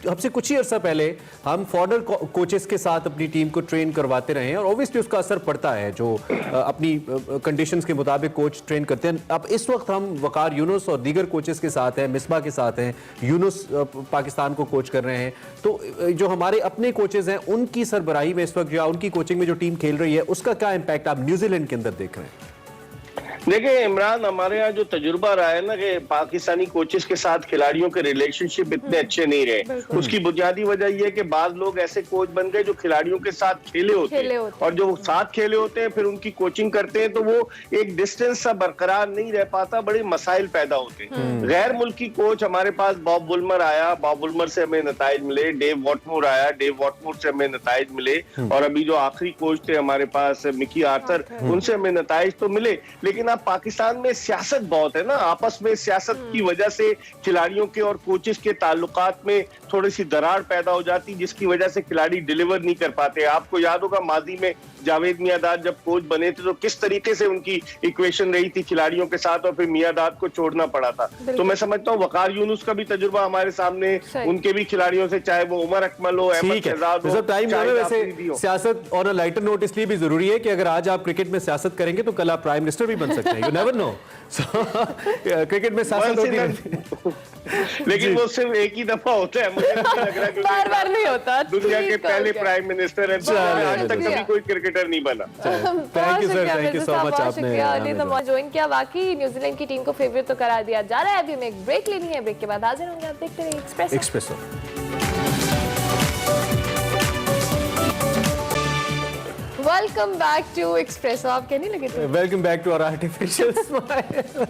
हमसे कुछ ही अर्सा पहले हम फॉरनर कोचेस के साथ अपनी टीम को ट्रेन करवाते रहे हैं और ऑब्वियसली उसका असर पड़ता है, जो अपनी कंडीशंस के मुताबिक कोच ट्रेन करते हैं। अब इस वक्त हम वकार यूनुस और दीगर कोचेस के साथ हैं, मिसबा के साथ हैं, यूनुस पाकिस्तान को कोच कर रहे हैं, तो जो हमारे अपने कोचेस हैं उनकी सरबराही में इस वक्त या उनकी कोचिंग में जो टीम खेल रही है उसका क्या इंपैक्ट आप न्यूजीलैंड के अंदर देख रहे हैं? देखिए इमरान, हमारे यहाँ जो तजुर्बा रहा है ना कि पाकिस्तानी कोचेस के साथ खिलाड़ियों के रिलेशनशिप इतने अच्छे नहीं रहे, उसकी बुनियादी वजह यह है कि बाद लोग ऐसे कोच बन गए जो खिलाड़ियों के साथ खेले होते हैं और जो साथ खेले होते हैं फिर उनकी कोचिंग करते हैं तो वो एक डिस्टेंस सा बरकरार नहीं रह पाता, बड़े मसाइल पैदा होते हैं। गैर मुल्की कोच हमारे पास बॉब वुलमर आया, बॉब वुलमर से हमें नताइज मिले, डेव वॉटमोर आया, डेव वॉटमोर से हमें नताइज मिले, और अभी जो आखिरी कोच थे हमारे पास मिकी आर्थर, उनसे हमें नताइज तो मिले। लेकिन पाकिस्तान में सियासत बहुत है ना, आपस में सियासत की वजह से खिलाड़ियों के और कोचेस के ताल्लुकात में थोड़ी सी दरार पैदा हो जाती, जिसकी वजह से खिलाड़ी डिलीवर नहीं कर पाते। आपको याद होगा माजी में जावेद मियांदाद जब कोच बने थे तो किस तरीके से उनकी इक्वेशन रही थी खिलाड़ियों के साथ और फिर मियांदाद को छोड़ना पड़ा था। तो मैं समझता हूँ वकार यूनुस का भी तजुर्बा हमारे सामने, उनके भी खिलाड़ियों से, चाहे वो उमर अकमल हो, अहमद शहजाद हो, टाइम वैसे सियासत ऑन अ लाइटर नोट इसलिए भी जरूरी है कि अगर आज आप क्रिकेट में सियासत करेंगे तो कल आप प्राइम मिनिस्टर भी बन सकते हैं, यू नेवर नो। क्रिकेट में सियासत होती है लेकिन वो सिर्फ एक ही दफा होता है, मुझे लग रहा है बार-बार नहीं होता। दुनिया के पहले प्राइम मिनिस्टर हैं, आज तक कभी कोई क्रिकेटर नहीं बना। Thank you sir, thank you so much, आपने ज्वाइन किया। वाकई न्यूजीलैंड की टीम को फेवरेट तो करार दिया जा रहा है। अभी हमें एक ब्रेक लेनी है, ब्रेक के बाद हाजिर होंगे, आप देखते रहिए Expresso. Welcome back to Expresso. आप कहने लगे थे welcome back to our artificial smile.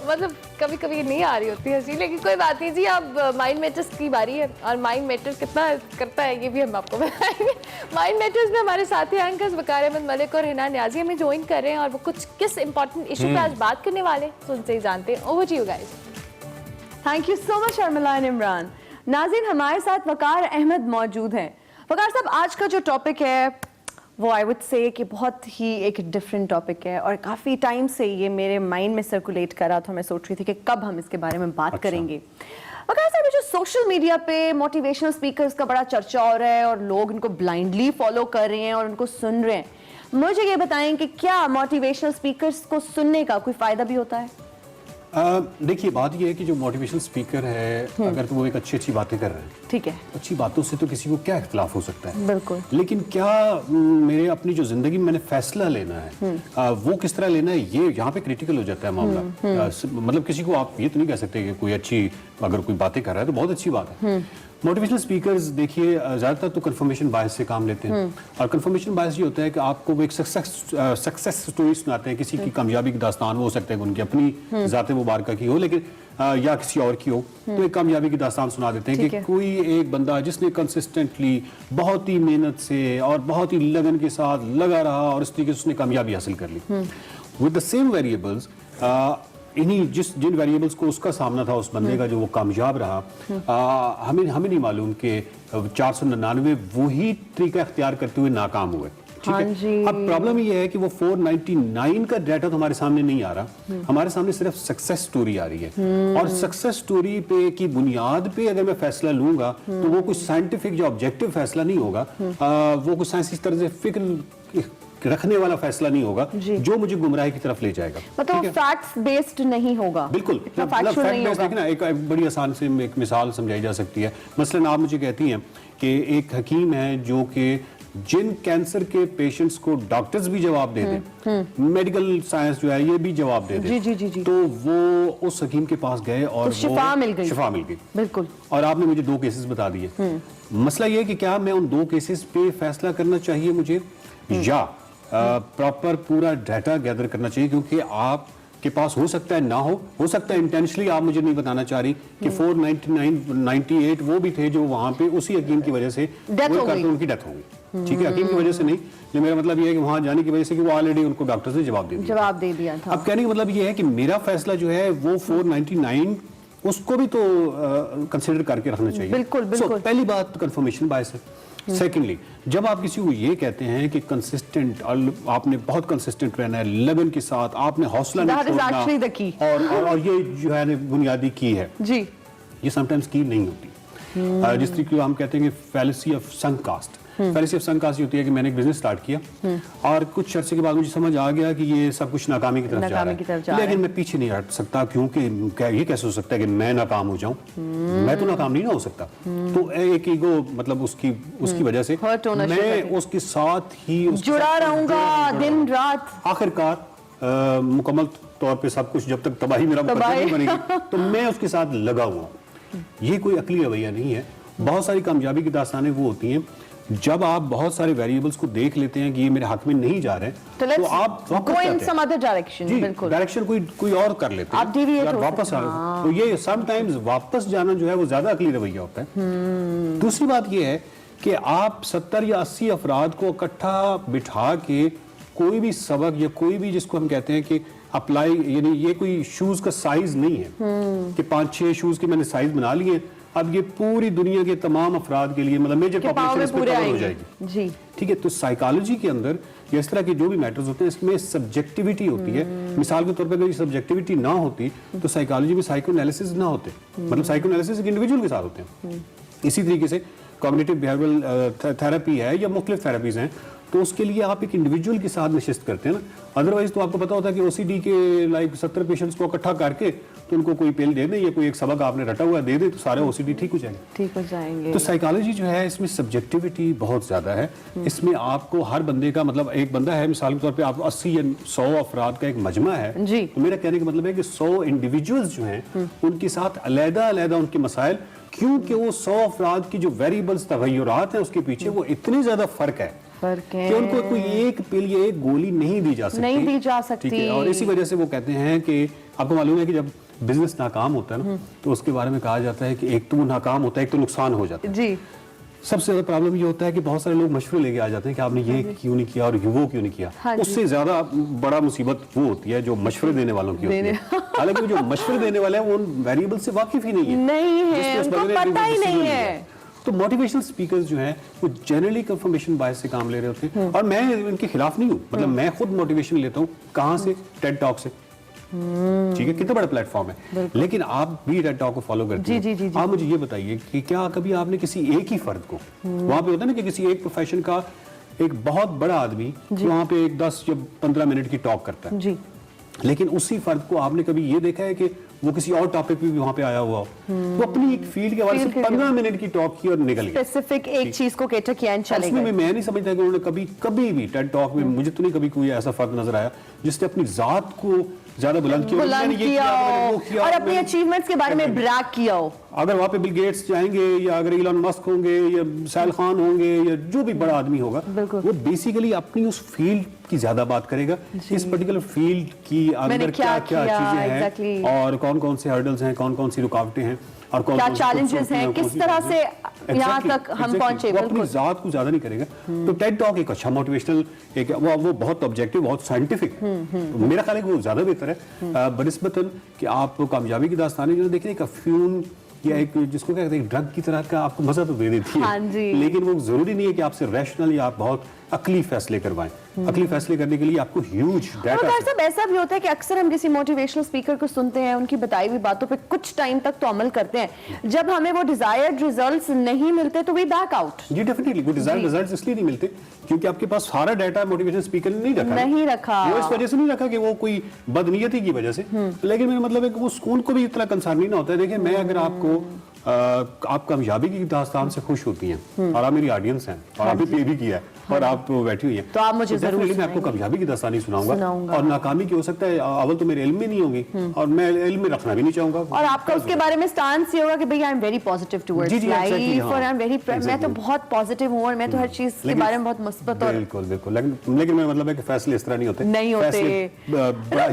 मतलब कभी कभी नहीं आ रही होती हंसी, लेकिन कोई बात नहीं जी। अब माइंड मैटर्स की बारी है और माइंड मैटर्स कितना करता है ये भी हम आपको बताएंगे। माइंड मैटर्स में हमारे साथी एंकर्स वकार अहमद मलिक और हिना न्याजी हमें ज्वाइन कर रहे हैं और वो कुछ किस इंपॉर्टेंट इशू पे आज बात करने वाले हैं उनसे ही जानते हैं। Over to you guys. Thank you so much Sharmila and Imran. नाज़रीन, हमारे साथ वकार अहमद मौजूद हैं। वकार साहब, आज का जो टॉपिक है वो आई वुड से कि बहुत ही एक डिफरेंट टॉपिक है और काफ़ी टाइम से ये मेरे माइंड में सर्कुलेट कर रहा था। मैं सोच रही थी कि कब हम इसके बारे में बात करेंगे। वकार साहब, जो सोशल मीडिया पे मोटिवेशनल स्पीकर्स का बड़ा चर्चा हो रहा है और लोग इनको ब्लाइंडली फॉलो कर रहे हैं और उनको सुन रहे हैं, मुझे ये बताएं कि क्या मोटिवेशनल स्पीकर्स को सुनने का कोई फ़ायदा भी होता है? देखिए, बात ये है कि जो मोटिवेशनल स्पीकर है, अगर तो वो एक अच्छी बातें कर रहे हैं, ठीक है, अच्छी बातों से तो किसी को क्या इख्तिलाफ हो सकता है, बिल्कुल। लेकिन क्या मेरे अपनी जो जिंदगी में मैंने फैसला लेना है वो किस तरह लेना है, ये यहाँ पे क्रिटिकल हो जाता है मामला। मतलब किसी को आप ये तो नहीं कह सकते कि कोई अच्छी अगर कोई बातें कर रहा है तो बहुत अच्छी बात है। मोटिवेशनल स्पीकर्स देखिए ज़्यादातर तो कंफर्मेशन बायस से काम लेते हैं और कंफर्मेशन बायस ये होता है कि आपको वो एक सक्सेस स्टोरी सुनाते हैं, किसी की कामयाबी की दास्तान, वो हो सकता है कि उनकी अपनी ज़ात मुबारका की हो लेकिन या किसी और की हो, तो एक कामयाबी की दास्तान सुना देते हैं कि कोई एक बंदा जिसने कंसिस्टेंटली बहुत ही मेहनत से और बहुत ही लगन के साथ लगा रहा और इस तरीके से उसने कामयाबी हासिल कर ली। विद द सेम वेरिएबल्स, इन्हीं जिन वेरिएबल्स को उसका सामना था उस बंदे का जो वो कामयाब रहा, हमें नहीं मालूम कि 499 वही तरीका इख्तियार करते हुए नाकाम हुए। ठीक है, अब प्रॉब्लम ये है कि वो 499 का डाटा तो हमारे सामने नहीं आ रहा, हमारे सामने सिर्फ सक्सेस स्टोरी आ रही है और सक्सेस स्टोरी पे की बुनियाद पे अगर मैं फैसला लूंगा तो वो कोई साइंटिफिक जो ऑब्जेक्टिव फैसला नहीं होगा, वो कोई साइंस इस तरह से फिक्र रखने वाला फैसला नहीं होगा जो मुझे गुमराही की तरफ ले जाएगा। मतलब फैक्ट्स बेस्ड नहीं होगा, बिल्कुल फैक्ट बेस्ड। देखना एक बड़ी आसान से एक मिसाल समझाई जा सकती है। मसलन आप मुझे कहती हैं कि एक हकीम है जो कि जिन कैंसर के पेशेंट्स को डॉक्टर्स भी जवाब दे दें, मेडिकल साइंस जो है ये भी जवाब दे दे, तो वो उस हकीम के पास गए और तो शिफा मिल गई। बिल्कुल। और आपने मुझे 2 केसेस बता दिए। मसला ये है कि क्या मैं उन 2 केसेस पे फैसला करना चाहिए मुझे या प्रॉपर पूरा डाटा गैदर करना चाहिए, क्योंकि आप के पास हो सकता है ना हो सकता है इंटेंशनली आप मुझे नहीं बताना चाह रही कि 498 वो भी थे जो वहां पे उसी हकीम की वजह से उनकी डेथ हो गई। ठीक है, हकीम की वजह से नहीं, लेकिन मेरा मतलब ये है कि वहां जाने की वजह से कि वो ऑलरेडी उनको डॉक्टर से जवाब दे दिया था। अब कहने का मतलब ये है कि मेरा फैसला जो है वो 499 उसको भी तो कंसिडर करके रखना चाहिए। बिल्कुल। पहली बात कंफर्मेशन बायस है। सेकेंडली, जब आप किसी को ये कहते हैं कि कंसिस्टेंट और आपने बहुत कंसिस्टेंट रहना है, लगन के साथ आपने हौसला नहीं छोड़ना, और ये जो है बुनियादी की है जी, ये समटाइम्स की नहीं होती। जिस तरीके हम कहते हैं कि फैलेसी ऑफ संक कास्ट, पहले सिर्फ संकासी होती है कि मैंने एक बिजनेस स्टार्ट किया और कुछ अर्से के बाद मुझे समझ आ गया कि ये सब कुछ नाकामी की तरफ जा रहा है, लेकिन मैं पीछे नहीं हट सकता क्योंकि ये कैसे हो सकता है कि मैं नाकाम हो जाऊं, मैं तो नाकाम नहीं ना हो सकता। तो एक ईगो मतलब उसकी वजह से मैं उसके साथ ही जुड़ा रहूंगा दिन रात। आखिरकार मुकम्मल तौर पे सब कुछ जब तक तबाही मेरा नहीं बनेगी तो मैं उसके साथ लगा हुआ हूँ। ये कोई अकली रवैया नहीं है। बहुत सारी कामयाबी की दास्तानें वो होती हैं जब आप बहुत सारे वेरिएबल्स को देख लेते हैं कि ये मेरे हक में नहीं जा रहे तो आप डायरेक्शन कोई और कर लेते हैं, आप वापस आ रहे। तो ये समटाइम्स वापस जाना जो है वो ज्यादा अकली रवैया होता है। दूसरी बात ये है कि आप 70 या 80 अफराद को इकट्ठा बिठा के कोई भी सबक या कोई भी जिसको हम कहते हैं कि अप्लाई, यानी ये कोई शूज का साइज नहीं है कि 5-6 शूज के मैंने साइज बना लिए, अब ये पूरी दुनिया के तमाम अफराद के लिए मतलब मेजर पॉपुलेशन इसमें कवर हो जाएगी जी। ठीक है, तो साइकोलॉजी के अंदर इस तरह के जो भी मैटर्स होते हैं इसमें सब्जेक्टिविटी होती है। मिसाल के तौर पर अगर ये सब्जेक्टिविटी ना होती तो साइकोलॉजी में साइको एनालिसिस ना होते, मतलब साइको एनालिसिस एक इंडिविजुअल के साथ होते हैं। इसी तरीके से कॉग्निटिव बिहेवियरल थेरेपी है या मुख्तलिफ थेरेपीज हैं, तो उसके लिए आप एक इंडिविजुअल के साथ नशिस्त करते हैं ना। अदरवाइज तो आपको पता होता है कि ओसीडी के लाइक 70 पेशेंट्स को इकट्ठा करके तो उनको कोई पिल दे दे या कोई एक सबक आपने रटा हुआ दे दे तो सारे ओसीडी ठीक हो जाएंगे। तो साइकोलॉजी जो है इसमें सब्जेक्टिविटी बहुत ज्यादा है। इसमें आपको हर बंदे का मतलब एक बंदा है, मिसाल के तौर पे आप 80 या 100 अफराद का एक मजमा है जी। तो मेरा कहने का मतलब है कि 100 इंडिविजुअल्स जो हैं उनके साथ अलग-अलग उनके मसाइल, क्योंकि वो 100 अफराद की जो वेरिएबल्स तगय्युरात हैं उसके पीछे वो इतनी ज्यादा फर्क है कि उनको कोई एक पिल या एक गोली नहीं दी जा सकती। और इसी वजह से वो कहते हैं कि आपको मालूम है कि जब बिजनेस नाकाम होता है ना तो उसके बारे में कहा जाता है कि एक तो वो नाकाम होता है, एक तो नुकसान हो जाता है जी। सबसे ज्यादा प्रॉब्लम ये होता है कि बहुत सारे लोग मशवरे लेके आ जाते हैं कि आपने ये क्यों नहीं किया और वो क्यों नहीं किया। उससे ज्यादा बड़ा मुसीबत वो होती है जो मशवरे देने वालों की होती है। हालांकि जो मशवरे देने वाले हैं वो उन वेरिएबल से वाकिफ ही नहीं है, उनको पता ही नहीं है। तो मोटिवेशनल स्पीकर्स जो हैं वो जनरली कंफर्मेशन बायस से काम ले रहे होते हैं और मैं इनके खिलाफ नहीं हूँ, मतलब मैं खुद मोटिवेशन लेता हूँ। कहाँ से? टेड टॉक से। ठीक है, कितना बड़ा प्लेटफॉर्म है, लेकिन आप भी टेड टॉक को फॉलो करते हैं। आप मुझे ये बताइए कि क्या कभी आपने किसी एक ही फर्द को, वहां पे होता है ना कि किसी एक प्रोफेशन का एक बहुत बड़ा आदमी वहां पे एक 10 या 15 मिनट की टॉक करता है जी। लेकिन उसी फर्द को आपने कभी ये देखा है कि वो किसी और टॉपिक पे भी वहां पे आया हुआ हो, वो अपनी एक फील्ड के हवाले से 15 मिनट की टॉक की और निकल गया, स्पेसिफिक एक चीज को केटर किया एंड चले गए। मैं नहीं समझता कि उन्होंने कभी भी टेड टॉक में मुझे तो नहीं कभी कोई ऐसा फर्द नजर आया जिसने अपनी जात को ज्यादा बुलंद किया और अपनी अचीवमेंट्स के बारे में ब्रैग किया हो। अगर वहां पे बिल गेट्स जाएंगे या अगर इलॉन मस्क होंगे या सैल खान होंगे या जो भी बड़ा आदमी होगा, वो बेसिकली अपनी उस फील्ड की ज्यादा बात करेगा, इस पर्टिकुलर फील्ड की अंदर क्या क्या चीजें हैं और कौन कौन से हर्डल्स हैं, कौन कौन सी रुकावटें हैं और कौन क्या चैलेंजेस हैं, किस तरह से यहाँ तक हम पहुंचे। वो अपनी जात को ज्यादा नहीं करेगा। तो टेड टॉक एक अच्छा मोटिवेशनल एक वो बहुत ऑब्जेक्टिव, बहुत साइंटिफिक, मेरा ख्याल है कि वो ज्यादा बेहतर है बनिस्बतन कि आप कामयाबी की दास्तानें जो देखने का फ्यून या एक जिसको क्या कहते हैं ड्रग की तरह का आपको मजा तो दे देती है, लेकिन वो जरूरी नहीं है कि आपसे रैशनल या आप बहुत अकली फैसले करवाएं। अकली फैसले करने के लिए आपको ह्यूज डाटा। सब ऐसा भी होता है कि अक्सर हम किसी मोटिवेशनल स्पीकर को सुनते हैं, उनकी बताई हुई बातों पे कुछ टाइम तक तो अमल करते हैं, जब हमें वो डिजायर्ड रिजल्ट्स नहीं मिलते तो वी बैक आउट। जी डेफिनेटली, वो डिजायर्ड रिजल्ट्स इसलिए नहीं मिलते क्योंकि आपके पास सारा डाटा मोटिवेशनल स्पीकर ने नहीं रखा। वो इस वजह से नहीं रखा कि वो कोई बदनीयती की वजह से, लेकिन मेरा मतलब है कि वो स्कूल को भी इतना कंसर्न नहीं होता है। देखिए, मैं अगर आपको आप कामयाबी की दास्तान से खुश होती हैं और आप मेरी ऑडियंस हैं और आपने पे भी किया है और आप बैठी हुई हैं, तो आप मुझे जरूर मैं आपको कामयाबी की दास्तानी सुनाऊंगा और नाकामी की हो सकता है अव्वल तो मेरे इल्म में नहीं होगी और मैं इल्म में रखना भी नहीं चाहूंगा। और आपका उसके बारे में स्टांस ये होगा कि भाई I am very positive towards life और आई एम वेरी, मैं तो बहुत पॉजिटिव हूं और मैं तो हर चीज के बारे में बहुत मुस्बत और बिल्कुल लेकिन मेरा मतलब है कि फैसले इस तरह नहीं होते।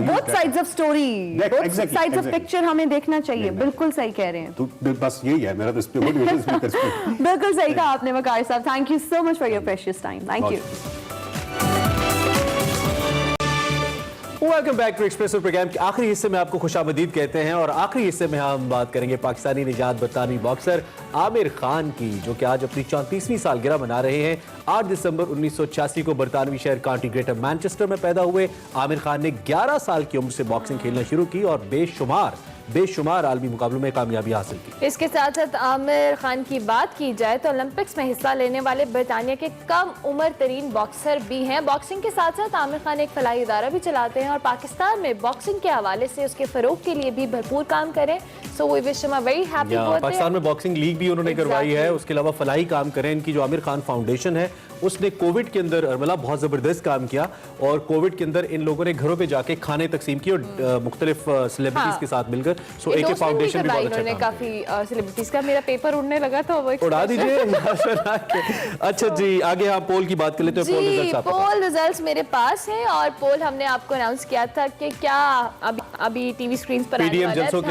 Both sides of story, both sides of picture हमें देखना चाहिए। बिल्कुल सही कह रहे हैं, तो बस यही है मेरा तो इस पे बिल्कुल सही कहा आपने Waqar sahab. Thank you so much for your precious time. Thank you. Welcome back to Expresso program के आखिरी हिस्से में आपको खुशामदीद कहते हैं और आखिरी हिस्से में हम बात करेंगे पाकिस्तानी निजात बरतानवी बॉक्सर आमिर खान की, जो कि आज अपनी 34वीं सालगिरह मना रहे हैं। 8 दिसंबर 1986 को बरतानवी शहर काउंटी ग्रेटर मैनचेस्टर में पैदा हुए आमिर खान ने 11 साल की उम्र से बॉक्सिंग खेलना शुरू की और बेशुमार बेशुमार आलमी मुकाबलों में कामयाबी हासिल की। इसके साथ साथ आमिर खान की बात की जाए तो ओलंपिक्स में हिस्सा लेने वाले बरतानिया के कम उम्र तरीन बॉक्सर भी हैं। बॉक्सिंग के साथ साथ आमिर खान एक फलाही इदारा भी चलाते हैं और पाकिस्तान में बॉक्सिंग के हवाले से उसके फरोग के लिए भी भरपूर काम करें। So we wish him a very happy birthday. Pakistan में बॉक्सिंग लीग भी उन्होंने करवाई है, उसके अलावा फलाही काम करें। इनकी जो आमिर खान फाउंडेशन है उसने कोविड के अंदर मतलब बहुत जबरदस्त काम किया और कोविड के अंदर इन लोगों ने घरों पे जाके खाने तकसीम किए और मुख्तलिफ सेलिब्रिटीज के साथ मिलकर। सो एक फाउंडेशन भी बहुत अच्छा काम काफी सेलिब्रिटीज का मेरा पेपर उड़ने लगा तो वो उड़ा दीजिए। अच्छा जी, आगे आप पोल की बात कर लेते हैं। पोल रिजल्ट्स मेरे पास हैं और पोल हमने आपको अनाउंस किया था कि क्या अभी टीवी स्क्रीन पर पीडीएम जलसों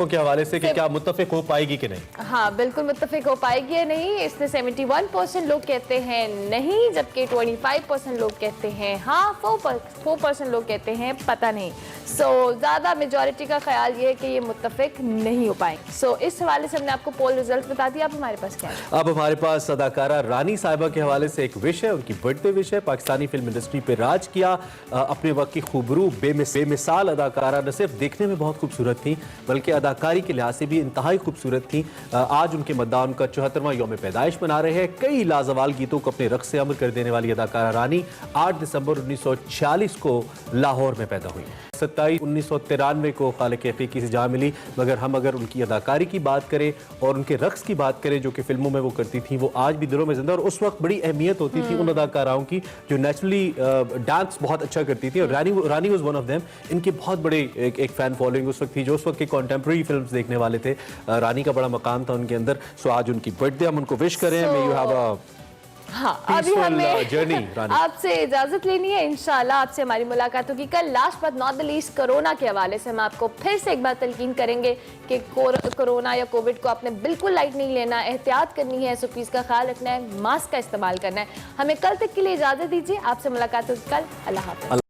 के हवाले से कि क्या मुत्तफिक हो पाएगी कि नहीं। हाँ बिल्कुल मुत्तफिक हो पाएगी या नहीं, इसमें 71% लोग कहते हैं नहीं, जबकि 25% लोग कहते हैं हाँ, 4% लोग कहते हैं पता नहीं। सो ज्यादा मेजॉरिटी का ख्याल ये है कि ये मुत्तफिक नहीं हो पाएंगे। सो इस हवाले से हमने आपको पोल रिजल्ट बता दिया। अब हमारे पास क्या है? अब हमारे पास अदाकारा रानी साहिबा के हवाले से एक विश है, उनकी बर्थडे विश है। पाकिस्तानी फिल्म इंडस्ट्री पे राज किया, अपने वक्त की खूबरू बेमिसाल अदाकारा न सिर्फ देखने में बहुत खूबसूरत थी बल्कि अदाकारी के लिहाज से भी इंतहाई खूबसूरत थी। आज उनके मद्दान का 74वां यौम पैदाइश मना रहे हैं। कई लाजवाल गीतों को अपने रक़्स से अमर कर देने वाली अदाकारा रानी 8 दिसंबर 1946 को लाहौर में पैदा हुई। 1993 को खालिक हकीकी से जहाँ मिली। मगर हम अगर उनकी अदाकारी की बात करें और उनके रक़्स की बात करें जो कि फिल्मों में वो करती थी, वो आज भी दिलों में जिंदा। और उस वक्त बड़ी अहमियत होती थी उन अदाकाराओं की जो नेचुरली डांस बहुत अच्छा करती थी और रानी वाज वन ऑफ देम। इनके बहुत बड़े एक फ़ैन फॉलोइंग उस वक्त थी। जो उस वक्त के कॉन्टेम्प्रेरी फिल्म्स देखने वाले थे, रानी का बड़ा मकाम था उनके अंदर। सो आज उनकी बर्थडे, हम उनको विश करें। मे यू हैव अ हाँ, अभी हमें आपसे इजाजत लेनी है। इंशाल्लाह आपसे हमारी मुलाकात होगी कल। Last but not the least, corona के हवाले से हम आपको फिर से एक बार तलकीन करेंगे कि कोरोना या कोविड को आपने बिल्कुल लाइट नहीं लेना, एहतियात करनी है, SOPs का ख्याल रखना है, मास्क का इस्तेमाल करना है। हमें कल तक के लिए इजाजत दीजिए। आपसे मुलाकात होगी कल। अल्लाह हाफ़िज़।